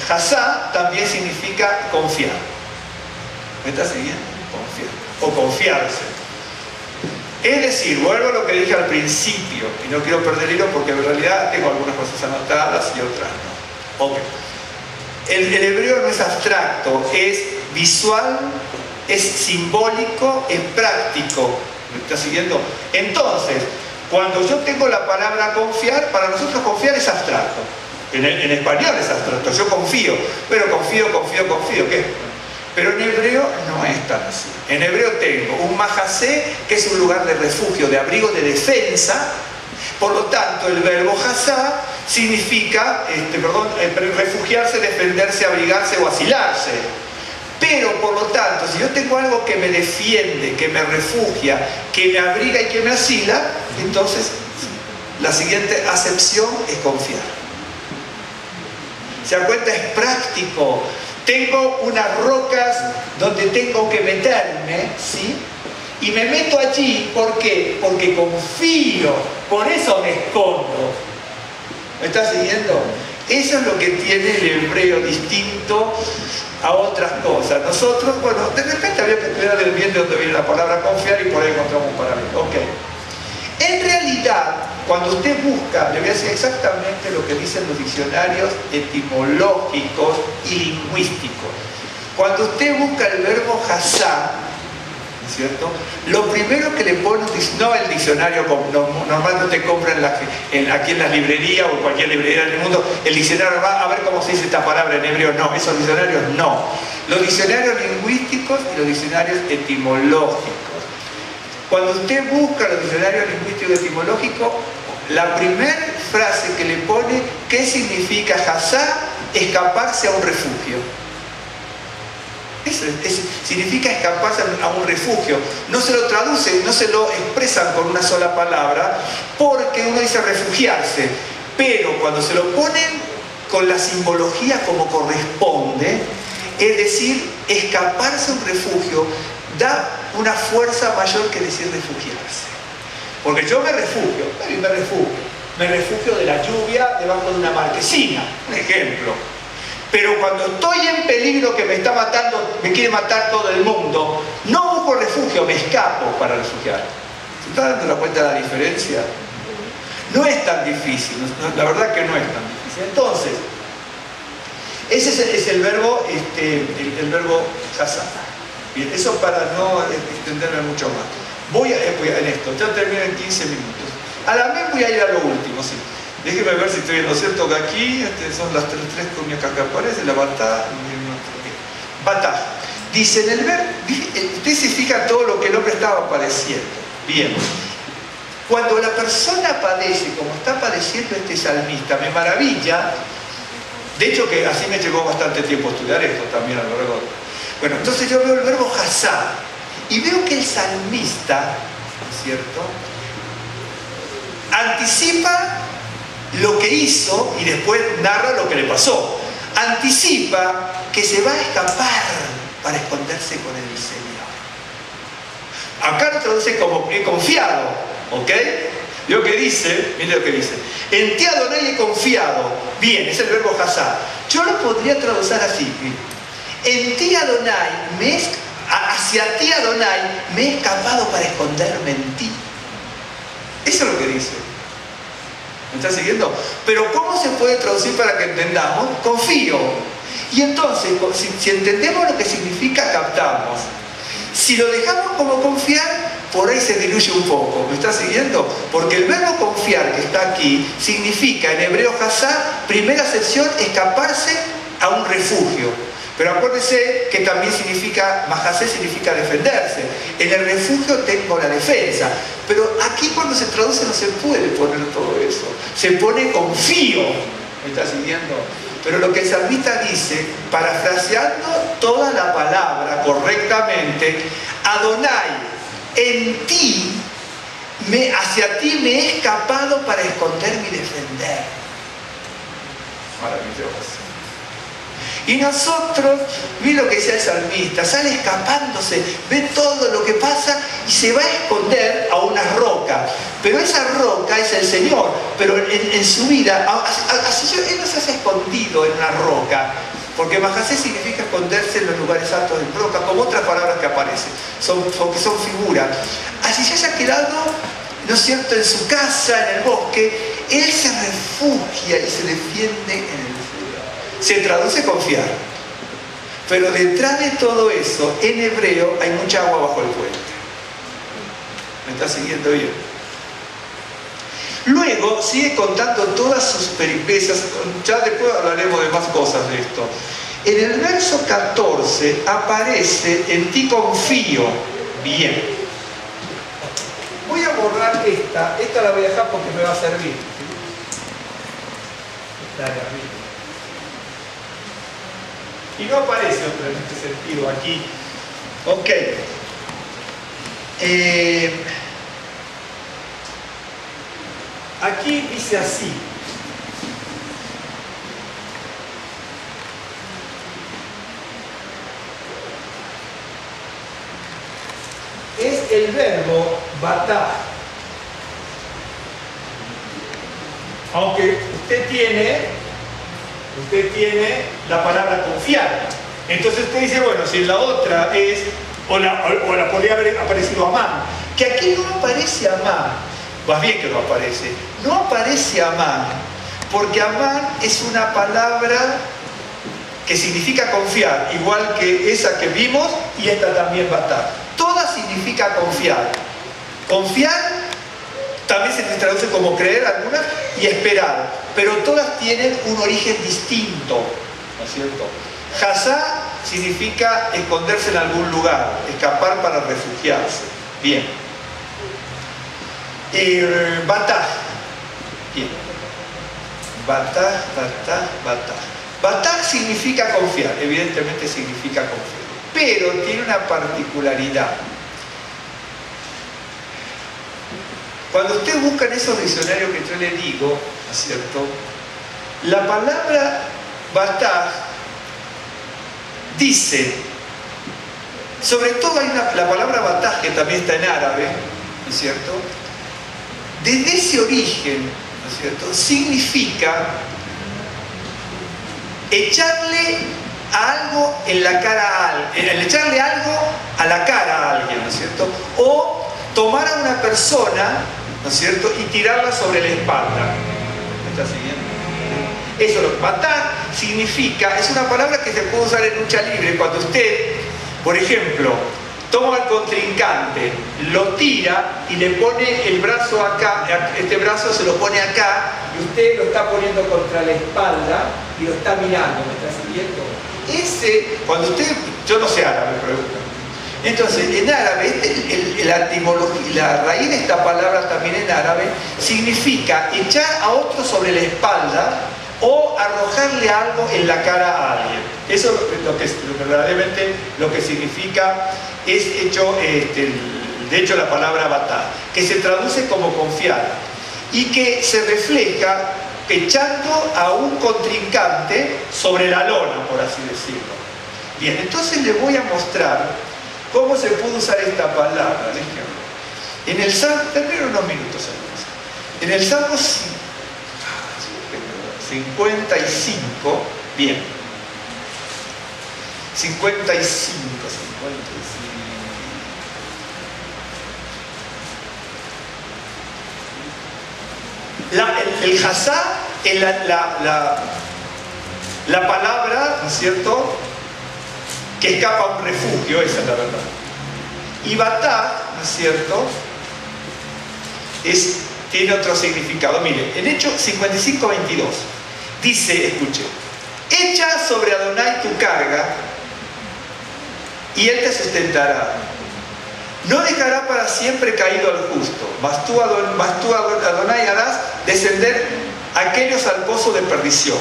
hasá también significa confiar. ¿Me está siguiendo? Confiar. O confiarse. Es decir, vuelvo a lo que dije al principio, y no quiero perder hilo porque en realidad tengo algunas cosas anotadas y otras no. Ok. El hebreo no es abstracto, es visual, es simbólico, es práctico. ¿Me está siguiendo? Entonces, cuando yo tengo la palabra confiar, para nosotros confiar es abstracto. En español es abstracto, yo confío, pero confío, ¿qué? Pero en hebreo no es tan así. En hebreo tengo un mahasé, que es un lugar de refugio, de abrigo, de defensa. Por lo tanto, el verbo hasá significa refugiarse, defenderse, abrigarse o asilarse. Pero, por lo tanto, si yo tengo algo que me defiende, que me refugia, que me abriga y que me asila, entonces la siguiente acepción es confiar. ¿Se dan cuenta? Es práctico. Tengo unas rocas donde tengo que meterme, ¿sí? Y me meto allí, ¿por qué? Porque confío, por eso me escondo. ¿Me estás siguiendo? Eso es lo que tiene el hebreo distinto a otras cosas. Nosotros, bueno, de repente había que estudiar bien de dónde viene la palabra confiar y por ahí encontramos un paralelo. Ok. En realidad, cuando usted busca, le voy a decir exactamente lo que dicen los diccionarios etimológicos y lingüísticos. Cuando usted busca el verbo hasá, ¿cierto? Lo primero que le pone, no el diccionario normalmente te compran aquí en las librerías o en cualquier librería del mundo, el diccionario va a ver cómo se dice esta palabra en hebreo. No, esos diccionarios no. Los diccionarios lingüísticos y los diccionarios etimológicos. Cuando usted busca los diccionarios lingüísticos y etimológicos, la primera frase que le pone, ¿qué significa hasá? Escaparse a un refugio. Significa escaparse a un refugio. No se lo traducen, no se lo expresan con una sola palabra, porque uno dice refugiarse. Pero cuando se lo ponen con la simbología como corresponde, es decir, escaparse a un refugio, da una fuerza mayor que decir refugiarse. Porque yo me refugio de la lluvia debajo de una marquesina, un ejemplo. Pero cuando estoy en peligro que me está matando, me quiere matar todo el mundo, no busco refugio, me escapo para refugiar. ¿Se está dando la cuenta de la diferencia? No es tan difícil, la verdad que no es tan difícil. Entonces, ese es el verbo, el verbo hasá. Bien, eso para no extenderme mucho más. Voy en esto, ya termino en 15 minutos. A la vez voy a ir a lo último, sí. Déjeme ver si estoy en lo cierto, que aquí son las tres comidas que aparecen, la batá. Batá. Dice en el verbo, usted se fija todo lo que el hombre estaba padeciendo. Bien. Cuando la persona padece, como está padeciendo este salmista, me maravilla. De hecho, que así me llevó bastante tiempo estudiar esto también a lo largo. Bueno, entonces yo veo el verbo hasá y veo que el salmista, ¿no es cierto?, anticipa lo que hizo y después narra lo que le pasó. Anticipa que se va a escapar para esconderse con el Señor. Acá lo traduce como he confiado, ¿ok? Lo que dice, mire lo que dice: en ti Adonai he confiado. Bien, es el verbo hasá. Yo lo podría traducir así: en ti Adonai, hacia ti Adonai me he escapado para esconderme en ti. Eso es lo que dice. ¿Me está siguiendo? Pero ¿cómo se puede traducir para que entendamos? Confío. Y entonces, si entendemos lo que significa, captamos. Si lo dejamos como confiar, por ahí se diluye un poco. ¿Me está siguiendo? Porque el verbo confiar que está aquí significa en hebreo hasá, primera acepción, escaparse a un refugio. Pero acuérdense que también significa, mahasé significa defenderse. En el refugio tengo la defensa. Pero aquí cuando se traduce no se puede poner todo eso. Se pone confío. ¿Me está siguiendo? Pero lo que el salmista dice, parafraseando toda la palabra correctamente: Adonai, en ti, hacia ti me he escapado para esconderme y defender. Maravilloso. Y nosotros, vi lo que decía el salmista, sale escapándose, ve todo lo que pasa y se va a esconder a una roca. Pero esa roca es el Señor. Pero en su vida, él no se hace escondido en una roca. Porque mahasé significa esconderse en los lugares altos de roca, como otras palabras que aparecen, porque son figuras. Así se haya quedado, ¿no es cierto?, en su casa, en el bosque, él se refugia y se defiende en el se traduce confiar. Pero detrás de todo eso, en hebreo, hay mucha agua bajo el puente. ¿Me está siguiendo bien? Luego sigue contando todas sus peripecias. Ya después hablaremos de más cosas de esto. En el verso 14 aparece: en ti confío. Bien. Voy a borrar esta la voy a dejar porque me va a servir. Dale, arriba. Y no aparece otra en este sentido aquí. Ok. Aquí dice así: es el verbo batá. Aunque usted tiene la palabra confiar. Entonces usted dice, bueno, si la otra es, o la podría haber aparecido Amán. Que aquí no aparece Amán. Más bien que no aparece. No aparece Amán, porque Amán es una palabra que significa confiar, igual que esa que vimos y esta también batá. Toda significa confiar. Confiar también se traduce como creer algunas y esperar, pero todas tienen un origen distinto, ¿no es cierto? Hasá significa esconderse en algún lugar, escapar para refugiarse. Bien. Batá. Bien. Batá. Batá significa confiar, evidentemente significa confiar, pero tiene una particularidad. Cuando usted busca en esos diccionarios que yo le digo, ¿no es cierto? La palabra batah dice, sobre todo hay la palabra batah que también está en árabe, ¿no es cierto? Desde ese origen, ¿no es cierto?, significa echarle algo en la cara a alguien, echarle algo a la cara a alguien, ¿no es cierto? O tomar a una persona, ¿no es cierto?, y tirarla sobre la espalda. ¿Me está siguiendo? Eso, lo que batah significa, es una palabra que se puede usar en lucha libre cuando usted, por ejemplo, toma al contrincante, lo tira y le pone el brazo acá, este brazo se lo pone acá y usted lo está poniendo contra la espalda y lo está mirando, ¿me está siguiendo? Ese, cuando usted, yo no sé árabe, pero entonces en árabe, la etimología, la raíz de esta palabra también en árabe significa echar a otro sobre la espalda o arrojarle algo en la cara a alguien. Eso es verdaderamente lo que significa, es hecho, de hecho la palabra batah, que se traduce como confiar y que se refleja echando a un contrincante sobre la lona, por así decirlo. Bien, entonces les voy a mostrar cómo se puede usar esta palabra. En el Salmo, termino unos minutos además. En el Salmo 55, bien, 55. El hasá es la palabra, ¿no es cierto?, que escapa a un refugio, esa es la verdad. Y batah, ¿no es cierto?, tiene otro significado. Mire, en Hechos 55, 22, dice, escuche, echa sobre Adonai tu carga y él te sustentará. No dejará para siempre caído al justo, mas tú Adonai harás descender a aquellos al pozo de perdición.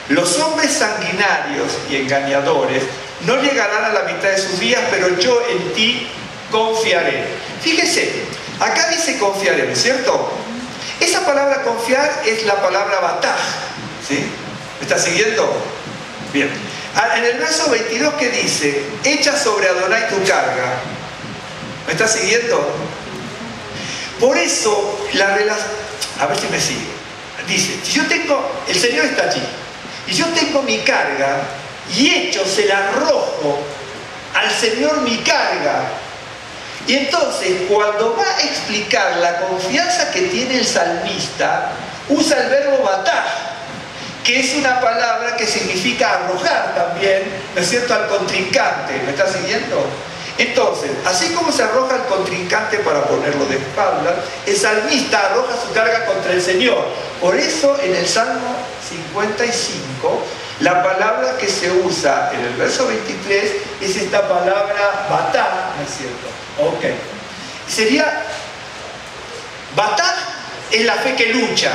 Los hombres sanguinarios y engañadores no llegarán a la mitad de sus días, pero yo en ti confiaré. Fíjese, acá dice confiaré, ¿no es cierto? Esa palabra confiar es la palabra batah, ¿sí? ¿Me está siguiendo? Bien. En el verso 22 que dice, echa sobre Adonai tu carga. ¿Me está siguiendo? Por eso, a ver si me sigue. Dice, si yo tengo, el Señor está allí, y yo tengo mi carga, y se la arrojo al Señor mi carga. Y entonces, cuando va a explicar la confianza que tiene el salmista, usa el verbo batah, que es una palabra que significa arrojar también, ¿no es cierto?, al contrincante. ¿Me está siguiendo? Entonces, así como se arroja al contrincante para ponerlo de espalda, el salmista arroja su carga contra el Señor. Por eso, en el Salmo 55, la palabra que se usa en el verso 23 es esta palabra batah, ¿no es cierto? Ok. Sería, batah es la fe que lucha.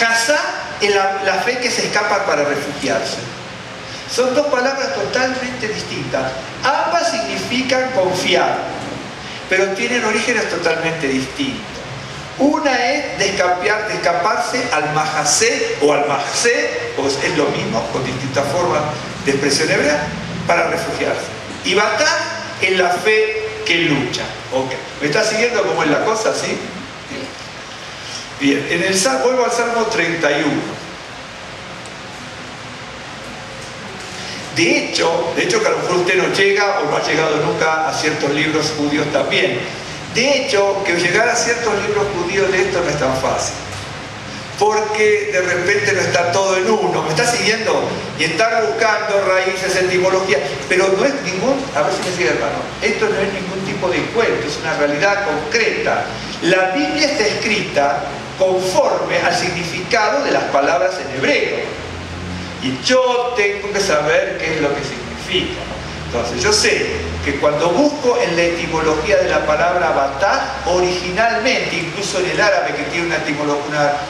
Hasá es la fe que se escapa para refugiarse. Son dos palabras totalmente distintas. Ambas significan confiar, pero tienen orígenes totalmente distintos. Una es de escaparse al mahasé o al mahsé, pues es lo mismo, con distintas formas de expresión hebrea, para refugiarse. Y batah es la fe que lucha. Okay. ¿Me está siguiendo cómo es la cosa, sí? Bien, vuelvo al Salmo 31. De hecho, que a lo mejor usted no llega o no ha llegado nunca a ciertos libros judíos también. De hecho, que llegar a ciertos libros judíos de esto no es tan fácil. Porque de repente no está todo en uno. ¿Me está siguiendo? Y estar buscando raíces, etimología. Pero no es a ver si me sigue, hermano. Esto no es ningún tipo de cuento, es una realidad concreta. La Biblia está escrita conforme al significado de las palabras en hebreo. Y yo tengo que saber qué es lo que significa. Entonces, yo sé que cuando busco en la etimología de la palabra batah, originalmente, incluso en el árabe, que tiene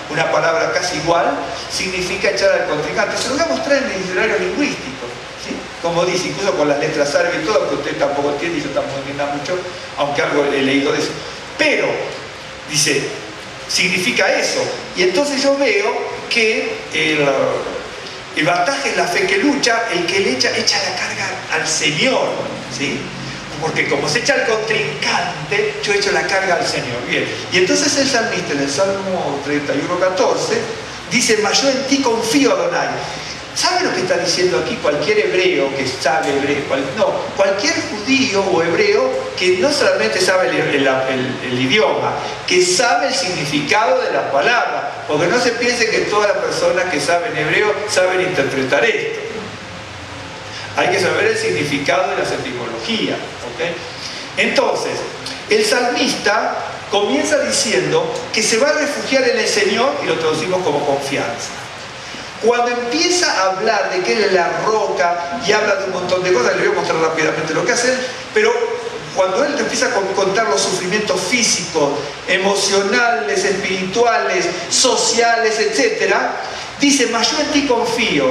una palabra casi igual, significa echar al contrincante. Se lo voy a mostrar en el diccionario lingüístico, ¿sí? Como dice, incluso con las letras árabes y todo, que usted tampoco entiende y yo tampoco entiendo mucho, aunque algo he leído de eso. Pero Dice, significa eso. Y entonces yo veo que el bataje es la fe que lucha, el que le echa la carga al Señor, ¿sí? Porque como se echa al contrincante, yo echo la carga al Señor. Bien. Y entonces el salmista en el Salmo 31:14 dice, mas yo en ti confío, Adonai. ¿Sabe lo que está diciendo aquí cualquier hebreo que sabe hebreo? Cualquier judío o hebreo que no solamente sabe el idioma, que sabe el significado de la palabra. Porque no se piense que todas las personas que saben hebreo saben interpretar esto. Hay que saber el significado de las etimologías. ¿Okay? Entonces, el salmista comienza diciendo que se va a refugiar en el Señor, y lo traducimos como confianza. Cuando empieza a hablar de que Él es la roca y habla de un montón de cosas, le voy a mostrar rápidamente lo que hace él, pero cuando Él empieza a contar los sufrimientos físicos, emocionales, espirituales, sociales, etc., dice, mas yo en ti confío.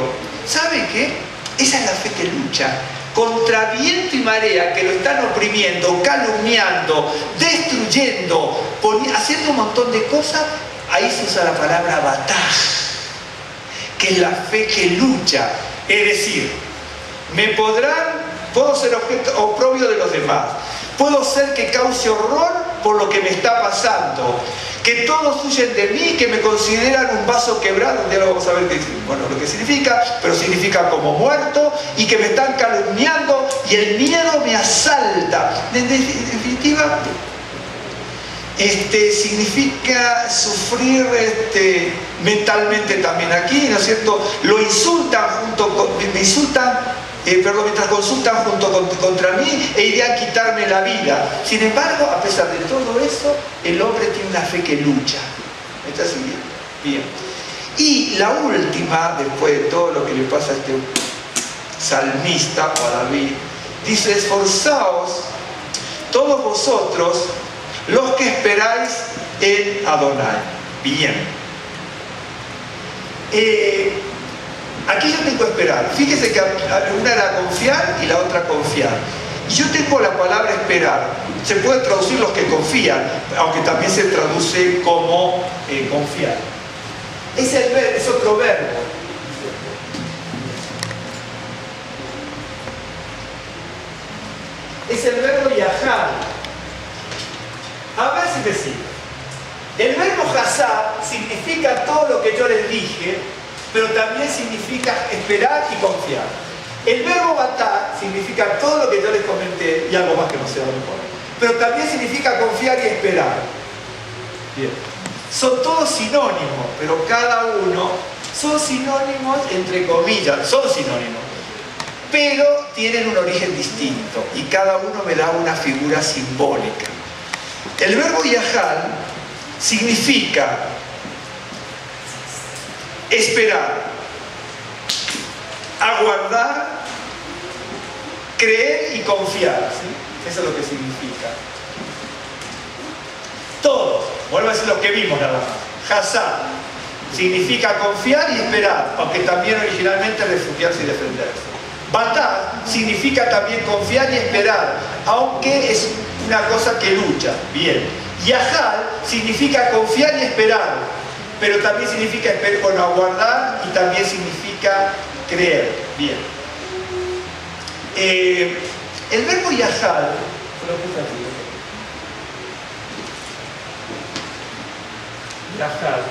¿Sabe qué? Esa es la fe que lucha contra viento y marea que lo están oprimiendo, calumniando, destruyendo, haciendo un montón de cosas. Ahí se usa la palabra bataj, que es la fe que lucha. Es decir, puedo ser objeto oprobio de los demás, puedo ser que cause horror por lo que me está pasando, que todos huyen de mí, que me consideran un vaso quebrado. Ya lo vamos a ver lo que significa, pero significa como muerto, y que me están calumniando y el miedo me asalta. En definitiva, significa sufrir mentalmente también aquí, ¿no es cierto? Lo insultan mientras consultan contra mí e irían a quitarme la vida. Sin embargo, a pesar de todo eso, el hombre tiene una fe que lucha. ¿Me está siguiendo? Bien. Y la última, después de todo lo que le pasa a este salmista o a David, dice, esforzaos todos vosotros los que esperáis en Adonai. Bien. Aquí yo tengo que esperar. Fíjese que una era confiar y la otra confiar. Y yo tengo la palabra esperar. Se puede traducir los que confían, aunque también se traduce como confiar. Es otro verbo. Es el verbo yahar. A ver si me sigue. El verbo hazar significa todo lo que yo les dije, pero también significa esperar y confiar. El verbo batar significa todo lo que yo les comenté y algo más que no sé a lo mejor, pero también significa confiar y esperar. Bien. Son todos sinónimos, pero cada uno son sinónimos entre comillas, son sinónimos, pero tienen un origen distinto y cada uno me da una figura simbólica. El verbo yahal significa esperar, aguardar, creer y confiar, ¿sí? Eso es lo que significa. Todos, vuelvo a decir lo que vimos nada más. Hazar significa confiar y esperar, aunque también originalmente refugiarse y defenderse. Batar significa también confiar y esperar, aunque es una cosa que lucha. Bien. Yahal significa confiar y esperar, pero también significa aguardar y también significa creer. Bien. El verbo yahal, yahal,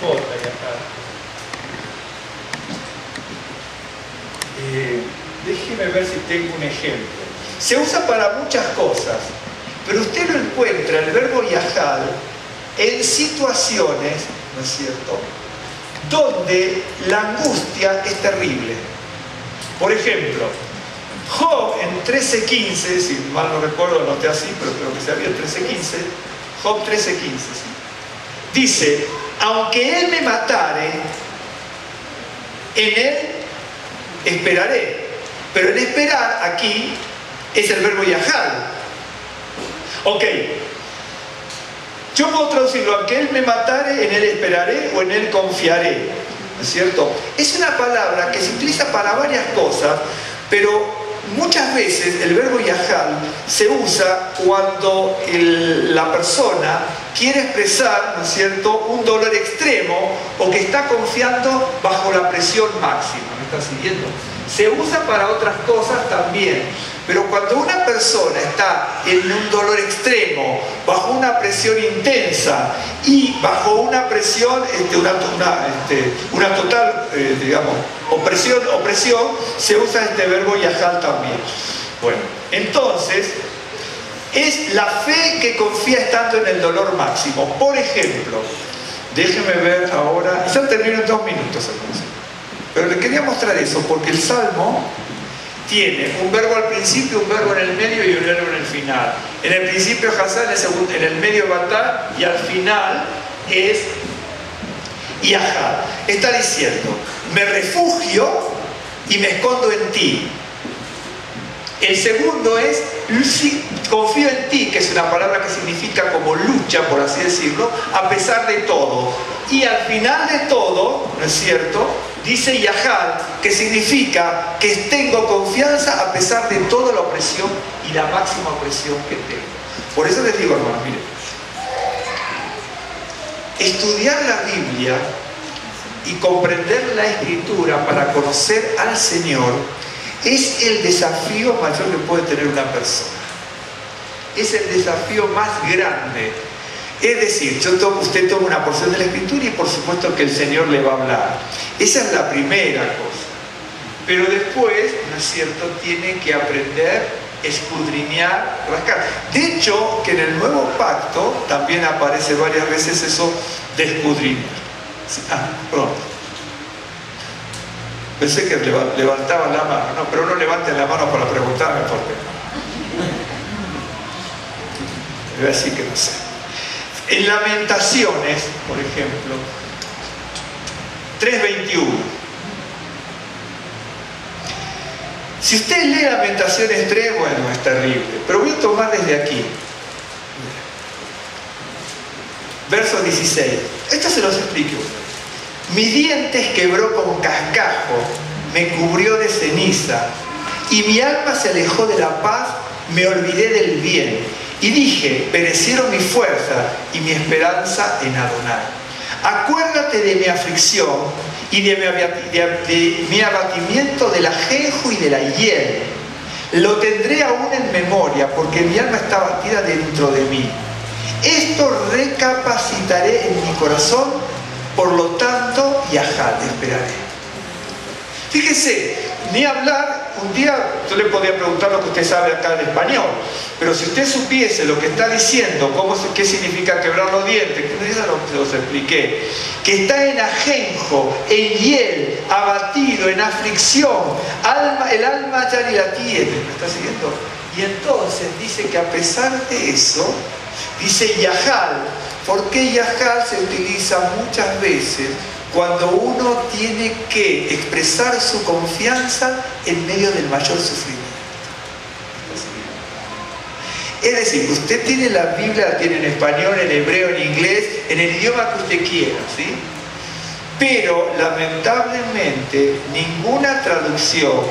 con J, yahal. Déjeme ver si tengo un ejemplo. Se usa para muchas cosas, pero usted lo encuentra, el verbo yahal, en situaciones, ¿no es cierto?, donde la angustia es terrible. Por ejemplo, Job en 13:15, si mal no recuerdo, lo noté así, pero creo que se había 13:15, Job 13:15, ¿sí? Dice, aunque él me matare, en él esperaré. Pero el esperar aquí es el verbo yahal. Ok. Yo puedo traducirlo, aunque él me matare, en él esperaré o en él confiaré. ¿No es cierto? Es una palabra que se utiliza para varias cosas, pero muchas veces el verbo yahal se usa cuando la persona quiere expresar, ¿no es cierto?, un dolor extremo o que está confiando bajo la presión máxima. ¿Me está siguiendo? Se usa para otras cosas también. Pero cuando una persona está en un dolor extremo, bajo una presión intensa y bajo una presión, una total, digamos, opresión, se usa este verbo yahal también. Bueno, entonces, es la fe que confía estando en el dolor máximo. Por ejemplo, déjenme ver ahora, ya termino en 2 minutos, pero le quería mostrar eso porque el Salmo tiene un verbo al principio, un verbo en el medio y un verbo en el final. En el principio Hazal, en el medio Batá y al final es Yahal. Está diciendo, me refugio y me escondo en ti. El segundo es, confío en ti, que es una palabra que significa como lucha, por así decirlo, a pesar de todo. Y al final de todo, ¿no es cierto?, dice Yahal, que significa que tengo confianza a pesar de toda la opresión y la máxima opresión que tengo. Por eso les digo, hermanos, miren, estudiar la Biblia y comprender la Escritura para conocer al Señor es el desafío mayor que puede tener una persona. Es el desafío más grande. Es decir, usted toma una porción de la Escritura y por supuesto que el Señor le va a hablar. Esa es la primera cosa. Pero después, ¿no es cierto?, tiene que aprender, escudriñar, rascar. De hecho, que en el Nuevo Pacto también aparece varias veces eso de escudriñar. Perdón. Pensé que levantaba la mano. No, pero no levanten la mano para preguntarme por qué. Voy a decir que no sé. En Lamentaciones, por ejemplo, 3:21. Si usted lee Lamentaciones 3, bueno, es terrible. Pero voy a tomar desde aquí. Verso 16. Esto se los explico. Mis dientes quebró con cascajo, me cubrió de ceniza, y mi alma se alejó de la paz, me olvidé del bien. Y dije, perecieron mi fuerza y mi esperanza en Adonai. Acuérdate de mi aflicción y de mi abatimiento del ajenjo y de la hiel. Lo tendré aún en memoria porque mi alma está batida dentro de mí. Esto recapacitaré en mi corazón, por lo tanto, Yahal, esperaré. Fíjese, ni hablar, un día yo le podría preguntar lo que usted sabe acá en español, pero si usted supiese lo que está diciendo, qué significa quebrar los dientes, que eso los expliqué, que está en ajenjo, en hiel, abatido, en aflicción, el alma ya ni la tiene, ¿me está siguiendo? Y entonces dice que a pesar de eso, dice Yahal. ¿Por qué Yahal se utiliza muchas veces cuando uno tiene que expresar su confianza en medio del mayor sufrimiento? Es decir, usted tiene la Biblia, la tiene en español, en hebreo, en inglés, en el idioma que usted quiera, ¿sí? Pero lamentablemente ninguna traducción,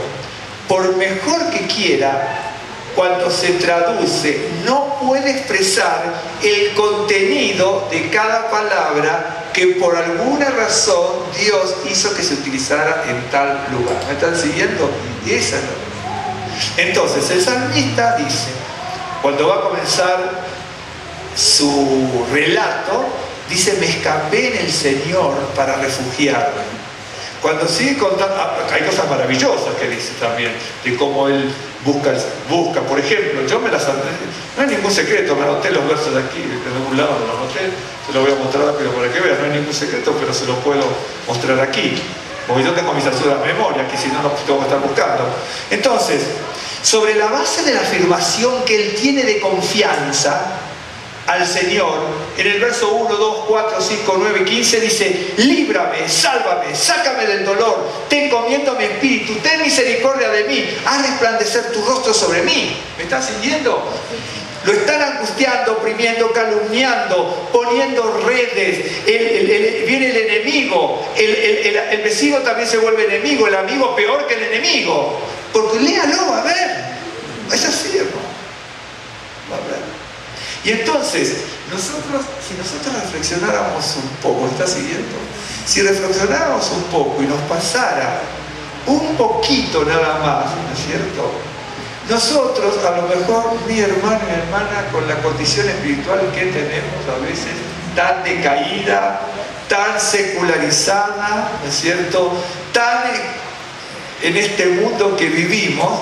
por mejor que quiera, cuando se traduce, no puede expresar el contenido de cada palabra que por alguna razón Dios hizo que se utilizara en tal lugar. ¿Me están siguiendo? Y esa es la verdad. Entonces, el salmista dice, cuando va a comenzar su relato, dice, me escapé en el Señor para refugiarme. Cuando sigue contando, hay cosas maravillosas que dice también, de cómo él busca, por ejemplo, yo me las anoté, no hay ningún secreto, me anoté los versos de aquí, de algún lado los anoté, se los voy a mostrar rápido para que vean, no hay ningún secreto, pero se los puedo mostrar aquí, porque yo tengo mis ayudas de memoria, que si no, no tengo que estar buscando. Entonces, sobre la base de la afirmación que él tiene de confianza al Señor, en el verso 1, 2, 4, 5, 9, 15 dice, líbrame, sálvame, sácame del dolor, ten comiendo mi espíritu, ten misericordia de mí, haz resplandecer tu rostro sobre mí. ¿Me estás siguiendo? Lo están angustiando, oprimiendo, calumniando, poniendo redes, viene el enemigo, el vecino también se vuelve enemigo, el amigo peor que el enemigo. Porque léalo, va a ver. Es así, hermano. Va a ver. Y entonces, si nosotros reflexionáramos un poco, ¿está siguiendo? Si reflexionáramos un poco y nos pasara un poquito nada más, ¿no es cierto? Nosotros, a lo mejor, mi hermano y mi hermana, con la condición espiritual que tenemos a veces, tan decaída, tan secularizada, ¿no es cierto? Tan en este mundo que vivimos,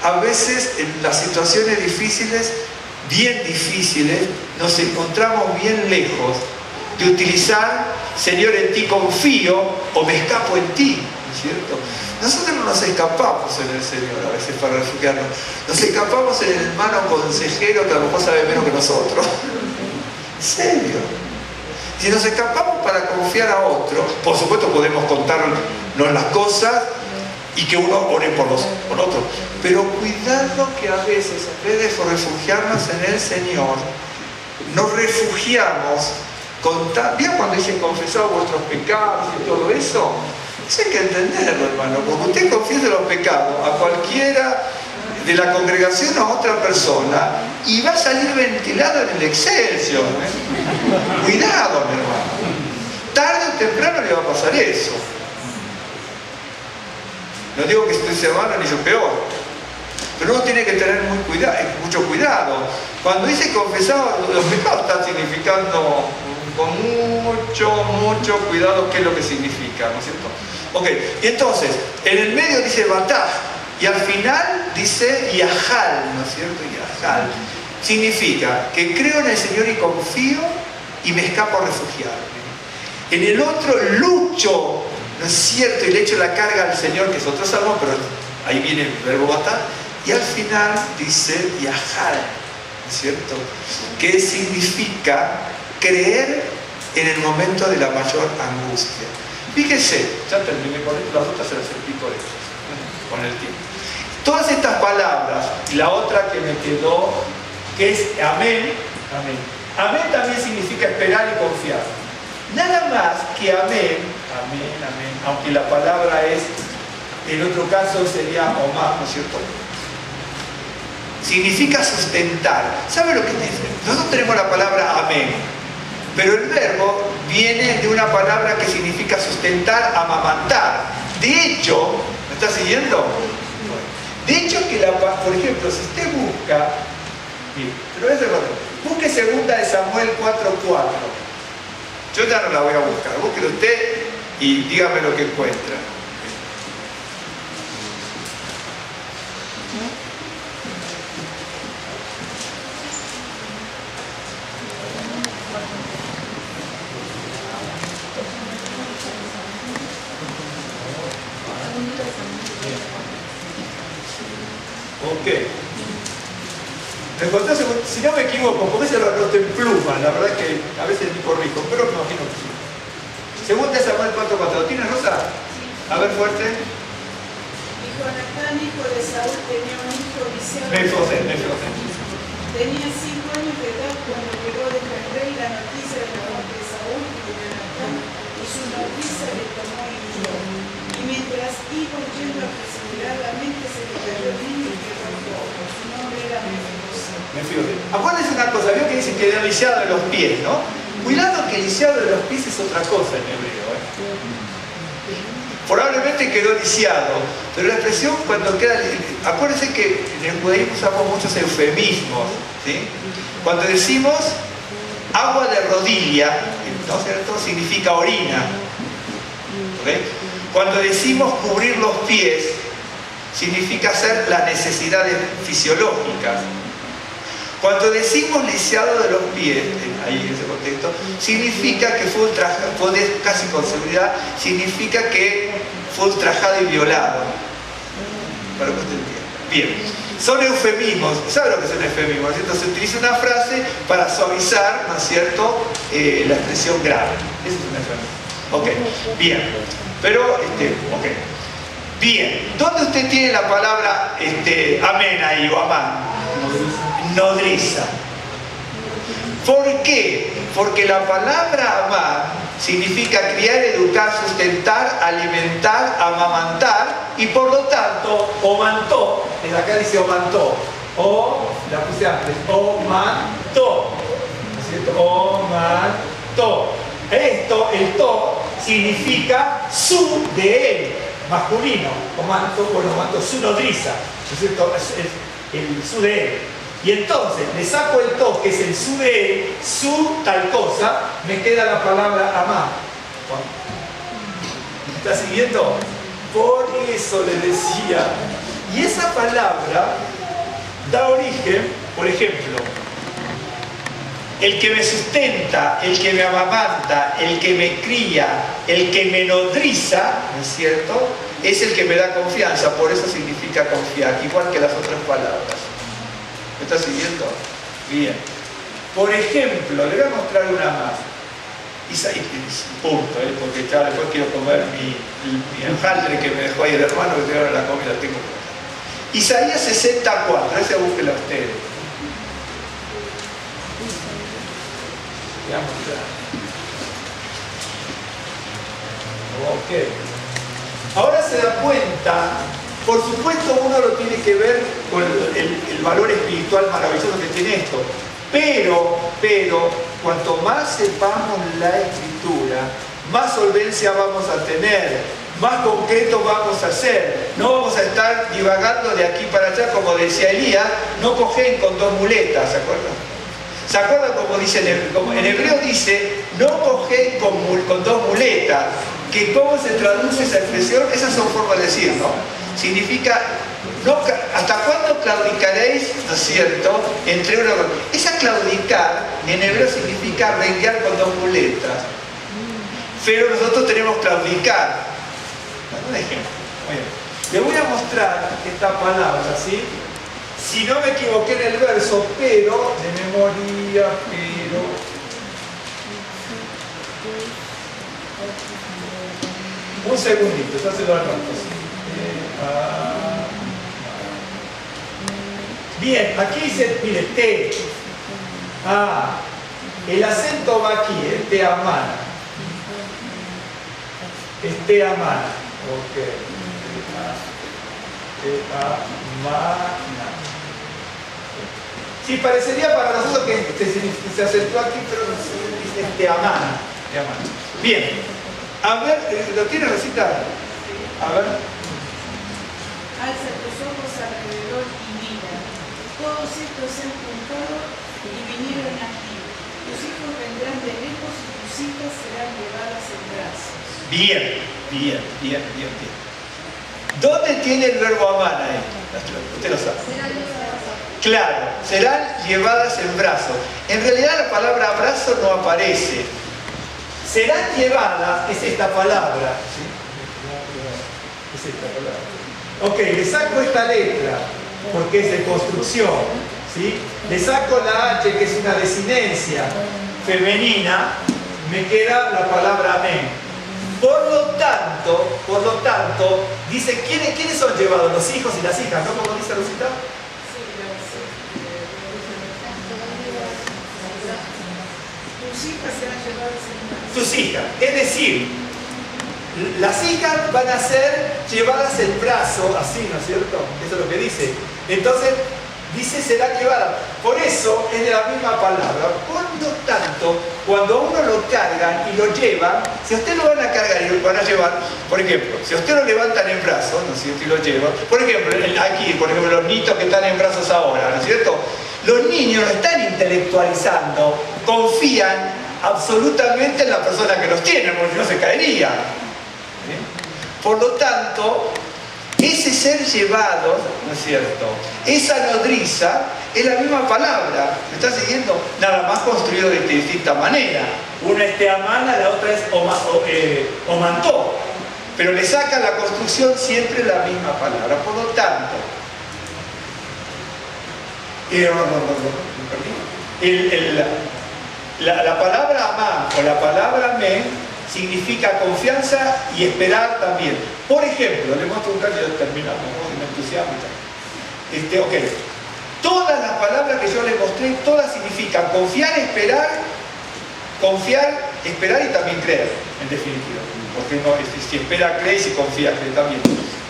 a veces en las situaciones difíciles, bien difíciles, nos encontramos bien lejos de utilizar Señor, en ti confío o me escapo en ti, ¿no es cierto? Nosotros no nos escapamos en el Señor a veces para refugiarnos, nos escapamos en el hermano consejero que a lo mejor sabe menos que nosotros. ¿En serio? Si nos escapamos para confiar a otro, por supuesto podemos contarnos las cosas y que uno ore por otros, pero cuidado que a veces en vez de refugiarnos en el Señor, nos refugiamos ¿bien cuando dice confesad vuestros pecados y todo eso? Eso hay que entenderlo, hermano, porque usted confiesa los pecados a cualquiera de la congregación o a otra persona y va a salir ventilado en el Excelsior, ¿eh? Cuidado, mi hermano. Tarde o temprano le va a pasar eso. No digo que usted sea malo ni yo peor, pero uno tiene que tener mucho cuidado. Cuando dice confesar los pecados, está significando con mucho cuidado qué es lo que significa, ¿no es cierto? Ok, y entonces, en el medio dice bataj, y al final dice yahal, ¿no es cierto? Yahal significa que creo en el Señor y confío y me escapo a refugiarme. En el otro lucho, ¿no es cierto? Y le echo la carga al Señor, que es otro salmo, pero ahí viene el verbo bataj, y al final dice yahal, ¿no es cierto? Que significa creer en el momento de la mayor angustia. Fíjese, ya terminé con esto, las otras se las explico con el tiempo. Todas estas palabras, y la otra que me quedó, que es amén, amén. Amén también significa esperar y confiar. Nada más que amén, amén, amén, aunque la palabra es, en otro caso sería omar, ¿no es cierto? Significa sustentar. ¿Sabe lo que dice? Nosotros tenemos la palabra amén, pero el verbo viene de una palabra que significa sustentar, amamantar. De hecho, ¿me está siguiendo? De hecho, por ejemplo, si usted busca, busque 2 de Samuel 4:4. Yo ya no la voy a buscar, búsquelo usted y dígame lo que encuentra. Ok. Me encontré, si no me equivoco, porque se lo anoté en pluma, la verdad que a veces ni corrijo, pero me imagino que sí. 2 de Samuel 4:4. ¿Tienes, Rosa? Sí. A ver, fuerte. Y Jonatán, hijo de Saúl, tenía un hijo lisiado. Mefiboset. Tenía 5 años de edad cuando llegó del rey la noticia de la muerte de Saúl y de Jonatán, y su noticia le tomó en shock. Y mientras iba huyendo apresuradamente, se le cayó el niño y quedó cojo. Su nombre era Mefiboset. Acuérdense una cosa, vio que dice que era lisiado de los pies, ¿no? Cuidado que lisiado de los pies es otra cosa en hebreo, ¿eh? Probablemente quedó lisiado, pero la expresión cuando queda... Acuérdense que en el judaísmo usamos muchos eufemismos, ¿sí? Cuando decimos agua de rodilla, ¿no es cierto? Significa orina, ¿ok? Cuando decimos cubrir los pies, significa hacer las necesidades fisiológicas. Cuando decimos lisiado de los pies, ahí en ese contexto, significa que fue ultrajado, casi con seguridad, significa que fue ultrajado y violado. Para que usted entienda. Bien, son eufemismos. ¿Sabe lo que son eufemismos? Entonces se utiliza una frase para suavizar, ¿no es cierto?, la expresión grave. Ese es un eufemismo. Ok, bien. Pero, ok. Bien, ¿dónde usted tiene la palabra amén ahí o amán? Nodriza. ¿Por qué? Porque la palabra amar significa criar, educar, sustentar, alimentar, amamantar, y por lo tanto, omantó, acá dice omantó, o, la puse antes, omantó, ¿no es cierto? Omantó. Esto, el to, significa su de él, masculino, omantó, bueno, omantó, su nodriza, ¿no es cierto? Es el su de él. Y entonces le saco el to, que es el su de él, su tal cosa, me queda la palabra amar. ¿Me está siguiendo? Por eso le decía. Y esa palabra da origen, por ejemplo, el que me sustenta, el que me amamanta, el que me cría, el que me nodriza, ¿no es cierto? Es el que me da confianza, por eso significa confiar, igual que las otras palabras. ¿Me está siguiendo? Bien. Por ejemplo, le voy a mostrar una más. Punto, porque ya después quiero comer mi enjaldre que me dejó ahí el hermano, que ahora la comida tengo. Isaías 64, ese búsquela ustedes. Voy a mostrar. Ok. Ahora se da cuenta, por supuesto uno lo tiene que ver con el valor espiritual maravilloso que tiene esto, pero, cuanto más sepamos la Escritura, más solvencia vamos a tener, más concreto vamos a ser. No vamos a estar divagando de aquí para allá, como decía Elías, no cogen con dos muletas, ¿se acuerdan? ¿Se acuerdan como dice en hebreo dice, no cogen con dos muletas? Que cómo se traduce esa expresión, esas son formas de decir, ¿no? Significa, no, ¿hasta cuándo claudicaréis, ¿no es cierto?, entre una... Esa claudicar en hebreo significa renguear con dos muletas. Pero nosotros tenemos claudicar. Un ejemplo. Le voy a mostrar esta palabra, ¿sí? Si no me equivoqué en el verso, pero, de memoria, pero... Un segundito, ya se lo anoto. Bien, aquí dice, mire, te. El acento va aquí, te amana. Te amana. Ok. Te amana. Sí, parecería para nosotros que se acentúa aquí, pero dice te amana. Te amana. Bien. A ver, ¿lo tiene Rosita? A ver. Alza tus ojos alrededor y mira. Todos estos se han juntado y vinieron aquí. Tus hijos vendrán de lejos y tus hijas serán llevadas en brazos. Bien. ¿Dónde tiene el verbo amar ahí? Usted lo sabe. Claro, serán llevadas en brazos. En realidad la palabra abrazo no aparece. Serán llevadas, es esta palabra. ¿Sí? Es esta palabra. Ok, le saco esta letra, porque es de construcción. ¿Sí? Le saco la H, que es una desinencia femenina, me queda la palabra amén. Por lo tanto, dice, ¿quiénes son llevados? Los hijos y las hijas, ¿no? ¿Cómo dice Rosita? Tus hijas serán llevadas en brazos. Tus hijas, es decir, las hijas van a ser llevadas en brazo, así, ¿no es cierto? Eso es lo que dice. Entonces, dice serán llevadas. Por eso es de la misma palabra. Por lo tanto, cuando uno lo cargan y lo llevan, si a usted lo van a cargar y lo van a llevar, por ejemplo, si a usted lo levantan en brazos, ¿no es cierto? Y lo llevan, por ejemplo, aquí, por ejemplo, los niños que están en brazos ahora, ¿no es cierto? Los niños no están intelectualizando, confían absolutamente en la persona que los tiene, porque no se caería. Por lo tanto, ese ser llevado, ¿no es cierto?, esa nodriza es la misma palabra, ¿me está siguiendo? Nada más construido de distinta manera. Una es teamana, la otra es omantó, pero le saca la construcción siempre la misma palabra. Por lo tanto, la palabra amar o la palabra amén significa confianza y esperar también. Por ejemplo, le muestro un caso y ya terminamos, ¿no? Me entusiasma. Ok. Todas las palabras que yo le mostré, todas significan confiar, esperar, confiar esperar y también creer, en definitiva. Porque no, si espera, cree, y si confía, cree también.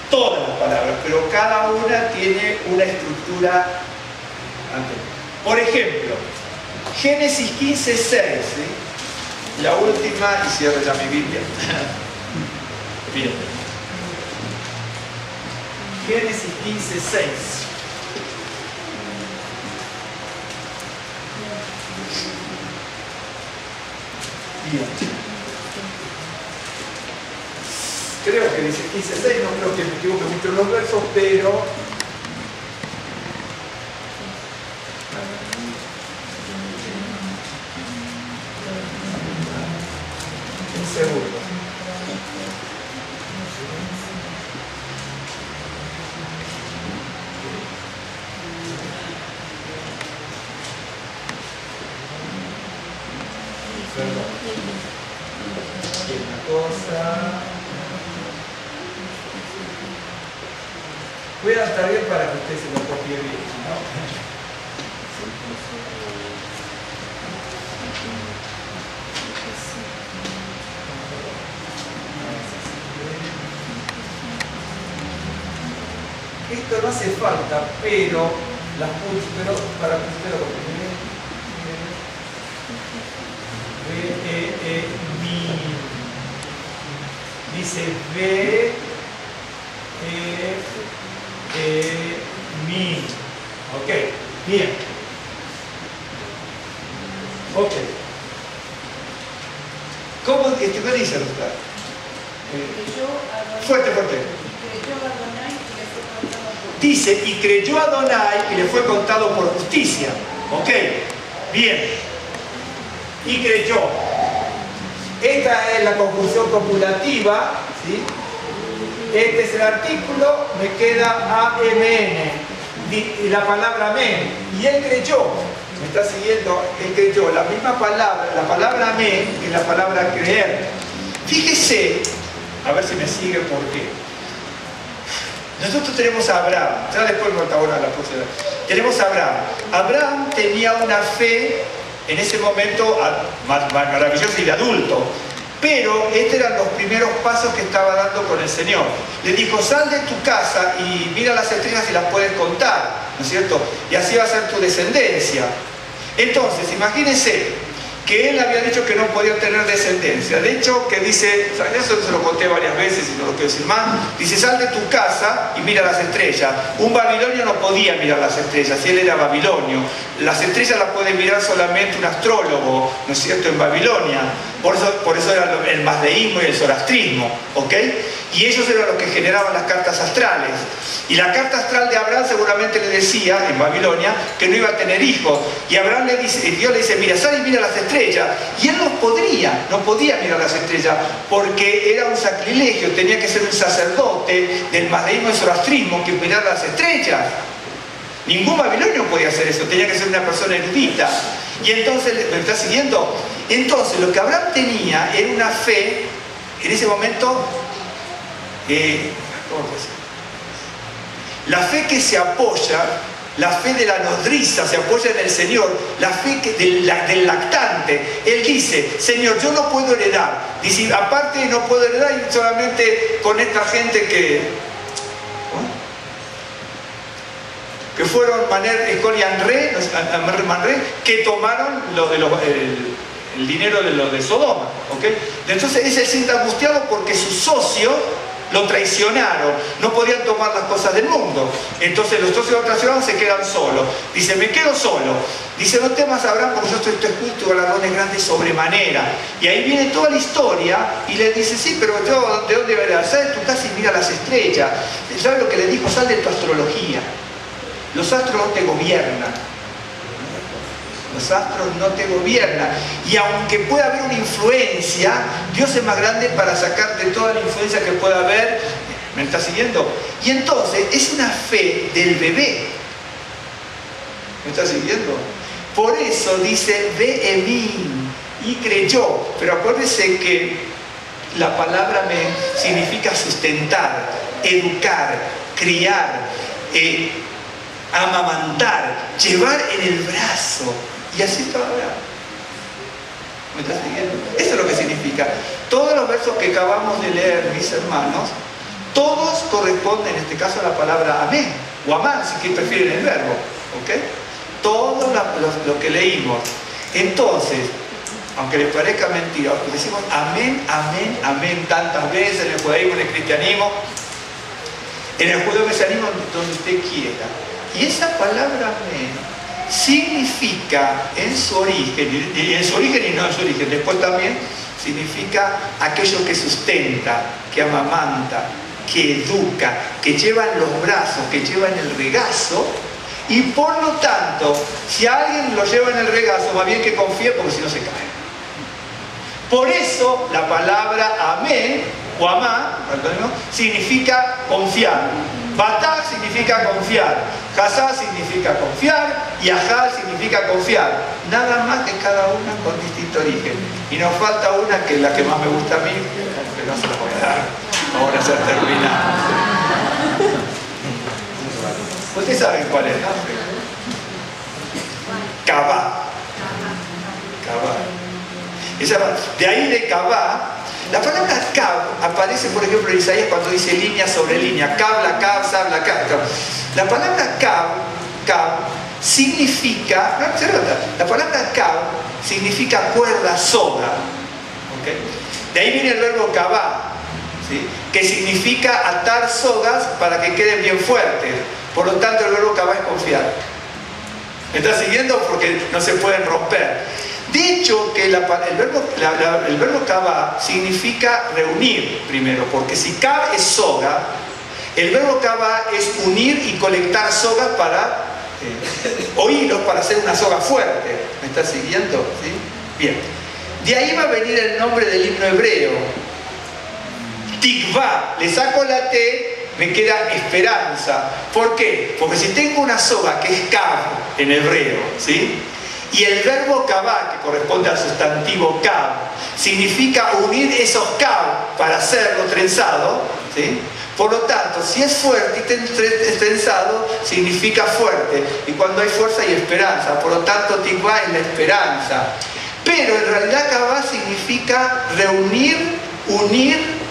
Todas las palabras, pero cada una tiene una estructura anterior. Por ejemplo, Génesis 15:6, ¿sí? La última, y cierro ya mi Biblia. Bien. Génesis 15:6. Bien. Creo que dice 15:6, no creo que me equivoque mucho en los versos, pero seguro. Perdón. Una cosa. Voy a estar bien para que usted se lo copie bien, ¿no? Esto no hace falta, pero las puse, pero para que usted lo copie bien. Dice ve mi. Ok, bien. Ok. ¿Cómo qué dice el doctor? Fuerte, fuerte. Dice, y creyó a Adonai y le fue contado por justicia. Ok, bien. Y creyó. Esta es la conclusión copulativa, ¿sí? Este es el artículo, me queda AMN, y la palabra amén. Y él creyó, me está siguiendo, él creyó, la misma palabra, la palabra amén que la palabra creer. Fíjese, a ver si me sigue por qué. Nosotros tenemos a Abraham, ya después me ahora la próxima. Tenemos a Abraham. Abraham tenía una fe en ese momento más maravillosa y de adulto. Pero estos eran los primeros pasos que estaba dando con el Señor. Le dijo, sal de tu casa y mira las estrellas y las puedes contar, ¿no es cierto? Y así va a ser tu descendencia. Entonces, imagínense que él había dicho que no podía tener descendencia. De hecho, que dice, eso se lo conté varias veces y no lo quiero decir más, dice, sal de tu casa y mira las estrellas. Un babilonio no podía mirar las estrellas, si él era babilonio. Las estrellas las puede mirar solamente un astrólogo, ¿no es cierto?, en Babilonia. Por eso era el mazdeísmo y el zoroastrismo, ¿ok? Y ellos eran los que generaban las cartas astrales. Y la carta astral de Abraham seguramente le decía, en Babilonia, que no iba a tener hijos. Y Abraham le dice, Dios le dice, mira, sal y mira las estrellas. Y él no podía mirar las estrellas, porque era un sacrilegio, tenía que ser un sacerdote del mazdeísmo y el zoroastrismo que mirar las estrellas. Ningún babilonio podía hacer eso, tenía que ser una persona erudita. Y entonces, ¿me está siguiendo? Entonces, lo que Abraham tenía era una fe, en ese momento, la fe que se apoya, la fe de la nodriza, se apoya en el Señor, la fe del lactante. Él dice, Señor, yo no puedo heredar. Dice, aparte no puedo heredar solamente con esta gente que fueron Maner, Escol y Manré, que tomaron el dinero de los de Sodoma, ¿ok? Entonces él se siente angustiado porque sus socios lo traicionaron, no podían tomar las cosas del mundo. Entonces los socios lo traicionaron, se quedan solos. Dice, me quedo solo. Dice, no temas, Abraham, porque yo estoy justo y galardones grandes sobremanera. Y ahí viene toda la historia y le dice, sí, pero yo, ¿de dónde verás? Sal de tu casa y mira las estrellas. ¿Sabes lo que le dijo? Sal de tu astrología. Los astros no te gobiernan. Los astros no te gobiernan. Y aunque pueda haber una influencia, Dios es más grande para sacarte toda la influencia que pueda haber. ¿Me está siguiendo? Y entonces es una fe del bebé. ¿Me está siguiendo? Por eso dice, ve en mí. Y creyó. Pero acuérdese que la palabra me significa sustentar, educar, criar, amamantar, llevar en el brazo. Y así estaba Abraham. ¿Me estás siguiendo? Eso es lo que significa. Todos los versos que acabamos de leer, mis hermanos, todos corresponden, en este caso, a la palabra amén, o amán, si prefieren el verbo. ¿Ok? Todo lo que leímos. Entonces, aunque les parezca mentira, decimos amén, amén, amén tantas veces en el judaísmo, en el cristianismo, en el judeo-cristianismo, donde usted quiera. Y esa palabra amén significa en su origen, y en su origen y no en su origen, después también significa aquello que sustenta, que amamanta, que educa, que lleva en los brazos, que lleva en el regazo. Y por lo tanto, si alguien lo lleva en el regazo, más bien que confíe, porque si no se cae. Por eso la palabra amén o amá significa confiar. Batá significa confiar. Hazá significa confiar. Y ajá significa confiar. Nada más que cada una con distinto origen. Y nos falta una que es la que más me gusta a mí, que no se la voy a dar. Ahora se ha terminado. Ustedes saben cuál es, ¿no? Kabá. De ahí de Kabá, la palabra Kab aparece, por ejemplo, en Isaías cuando dice línea sobre línea. Kabla, Kab, Sabla, Kab. La palabra Kab significa, la palabra Kab significa cuerda, soga. ¿Okay? De ahí viene el verbo Kabá, ¿sí? Que significa atar sogas para que queden bien fuertes. Por lo tanto, el verbo Kabá es confiar. ¿Me está siguiendo? Porque no se pueden romper. De hecho, que el verbo Kabá significa reunir primero, porque si Kab es soga, el verbo Kabá es unir y colectar sogas para, o hilos para hacer una soga fuerte. ¿Me está siguiendo? ¿Sí? Bien. De ahí va a venir el nombre del himno hebreo. Tikvá. Le saco la T, me queda esperanza. ¿Por qué? Porque si tengo una soga que es Kab en hebreo, ¿sí? Y el verbo kabá, que corresponde al sustantivo kab, significa unir esos kab para hacerlo trenzado, ¿sí? Por lo tanto, si es fuerte y trenzado, significa fuerte. Y cuando hay fuerza hay esperanza. Por lo tanto, tikvá es la esperanza. Pero en realidad kabá significa reunir, unir,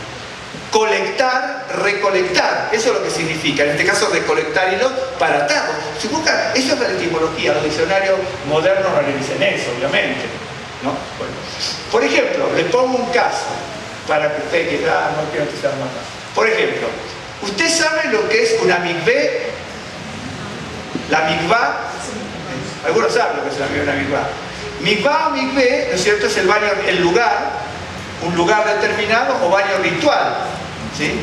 colectar, recolectar. Eso es lo que significa. En este caso, recolectar hilos para atarlo. Si buscan, eso es la etimología. Los diccionarios modernos no le dicen eso, obviamente, ¿no? Bueno. Por ejemplo, le pongo un caso para que usted que no quiero que sea más. Por ejemplo, ¿usted sabe lo que es una mikvé? La mikvá. Algunos saben lo que es una mikvá. Mikvá o mikvé, ¿no es cierto? Es el baño, el lugar, un lugar determinado o baño ritual. ¿Sí?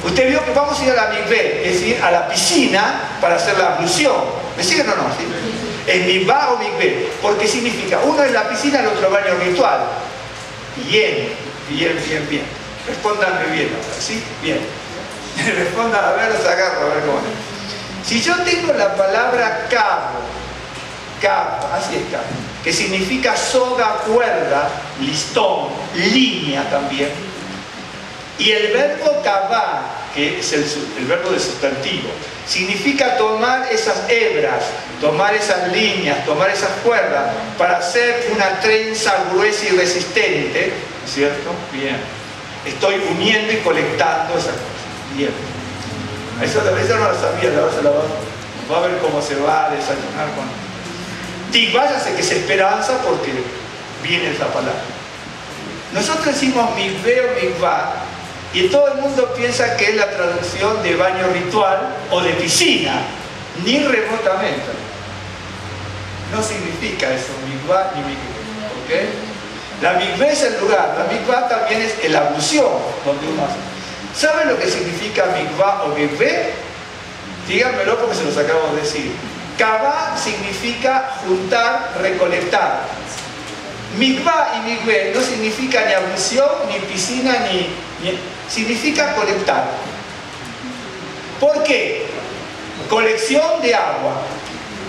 Usted vio que vamos a ir a la mikvé, es decir, a la piscina para hacer la ablución. ¿Me siguen o no? ¿Sí? Es mikvá o mikvé, porque significa, uno es la piscina, el otro baño ritual. Bien. Respóndanme bien ahora, ¿sí? Bien. Respondan, a ver, los agarro, a ver cómo es. Si yo tengo la palabra cabo, así es cabo, que significa soga, cuerda, listón, línea también, y el verbo kabá, que es el verbo de sustantivo, significa tomar esas hebras, tomar esas líneas, tomar esas cuerdas para hacer una trenza gruesa y resistente, ¿cierto? Bien. Estoy uniendo y colectando esas cosas. Bien. Eso no lo sabía, ahora se lo va a ver cómo se va a desayunar con. Tikvá, ya sé que es esperanza porque viene esa palabra. Nosotros decimos mikvé o mikvá, y todo el mundo piensa que es la traducción de baño ritual o de piscina, ni remotamente. No significa eso, mikvá ni mikvé. ¿Okay? La mikvé es el lugar, la mikvá también es la ablución donde uno hace. ¿Saben lo que significa mikvá o mikvé? Díganmelo porque se los acabo de decir. Kabá significa juntar, recolectar. Mikvá y mikvé no significa ni ablución, ni piscina, significa colectar. ¿Por qué? Colección de agua.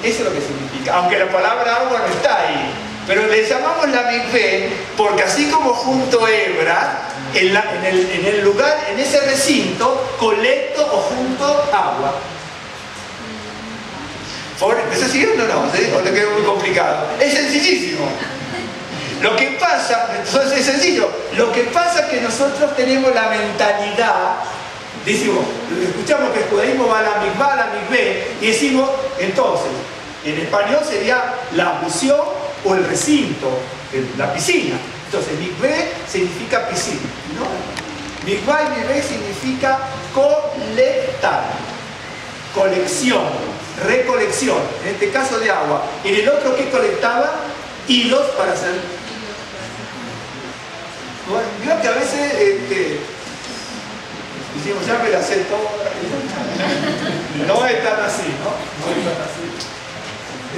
Eso es lo que significa. Aunque la palabra agua no está ahí. Pero le llamamos la mikvé porque así como junto hebra, en el lugar, en ese recinto, colecto o junto agua. ¿Me está siguiendo o no? ¿Sí? ¿O le quedó muy complicado? Es sencillísimo. Lo que pasa, entonces es sencillo, lo que pasa es que nosotros tenemos la mentalidad, decimos, escuchamos que el judaísmo va a la mikveh, y decimos, entonces, en español sería la ablución o el recinto, la piscina. Entonces, mikveh significa piscina, ¿no? Mikvah y mikveh significa colectar, colección, recolección, en este caso de agua. En el otro, ¿qué colectaba? Hilos para hacer. Bueno, yo que a veces decimos, ya me la sé todo. No es tan así, ¿no? No es tan así.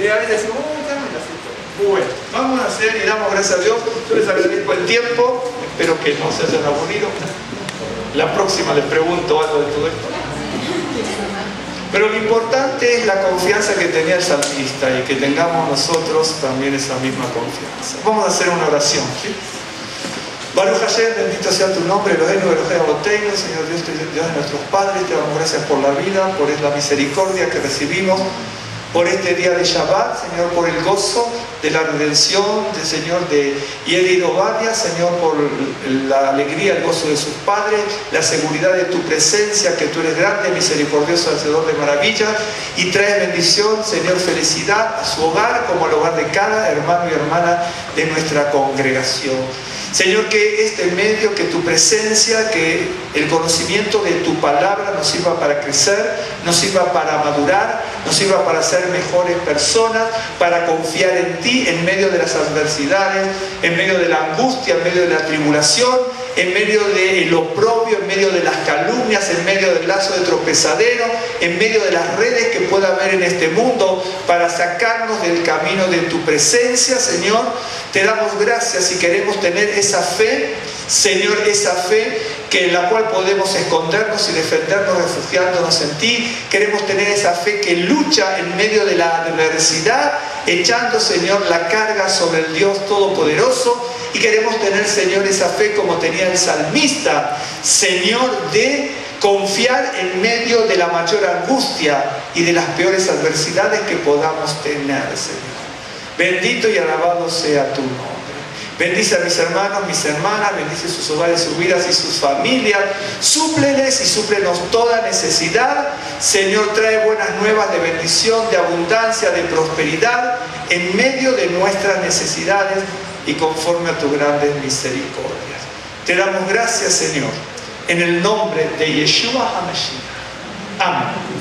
Y a veces decimos, ya me la sé todo. Bueno, vamos a hacer y damos gracias a Dios. Yo les agradezco el tiempo. Espero que no se hayan aburrido. La próxima les pregunto algo de todo esto. Pero lo importante es la confianza que tenía el salmista y que tengamos nosotros también esa misma confianza. Vamos a hacer una oración, ¿sí? Baruch Hashem, bendito sea tu nombre, Elohenu, Elohei Aboteinu, Señor Dios de nuestros padres, te damos gracias por la vida, por la misericordia que recibimos, por este día de Shabbat, Señor, por el gozo de la redención del Señor de Yedi Obadia, Señor, por la alegría, el gozo de sus padres, la seguridad de tu presencia, que tú eres grande, misericordioso, hacedor de maravillas, y traes bendición, Señor, felicidad a su hogar, como al hogar de cada hermano y hermana de nuestra congregación. Señor, que este medio, que tu presencia, que el conocimiento de tu palabra nos sirva para crecer, nos sirva para madurar, nos sirva para ser mejores personas, para confiar en ti en medio de las adversidades, en medio de la angustia, en medio de la tribulación, en medio del oprobio, en medio de las calumnias, en medio del lazo de tropezadero, en medio de las redes que pueda haber en este mundo, para sacarnos del camino de tu presencia, Señor. Te damos gracias y queremos tener esa fe, Señor, esa fe en la cual podemos escondernos y defendernos refugiándonos en ti. Queremos tener esa fe que lucha en medio de la adversidad, echando, Señor, la carga sobre el Dios Todopoderoso. Y queremos tener, Señor, esa fe como tenía el salmista, Señor, de confiar en medio de la mayor angustia y de las peores adversidades que podamos tener, Señor. Bendito y alabado sea tu nombre. Bendice a mis hermanos, mis hermanas, bendice sus hogares, sus vidas y sus familias. Súpleles y súplenos toda necesidad. Señor, trae buenas nuevas de bendición, de abundancia, de prosperidad en medio de nuestras necesidades y conforme a tus grandes misericordias. Te damos gracias, Señor, en el nombre de Yeshua HaMashiach. Amén.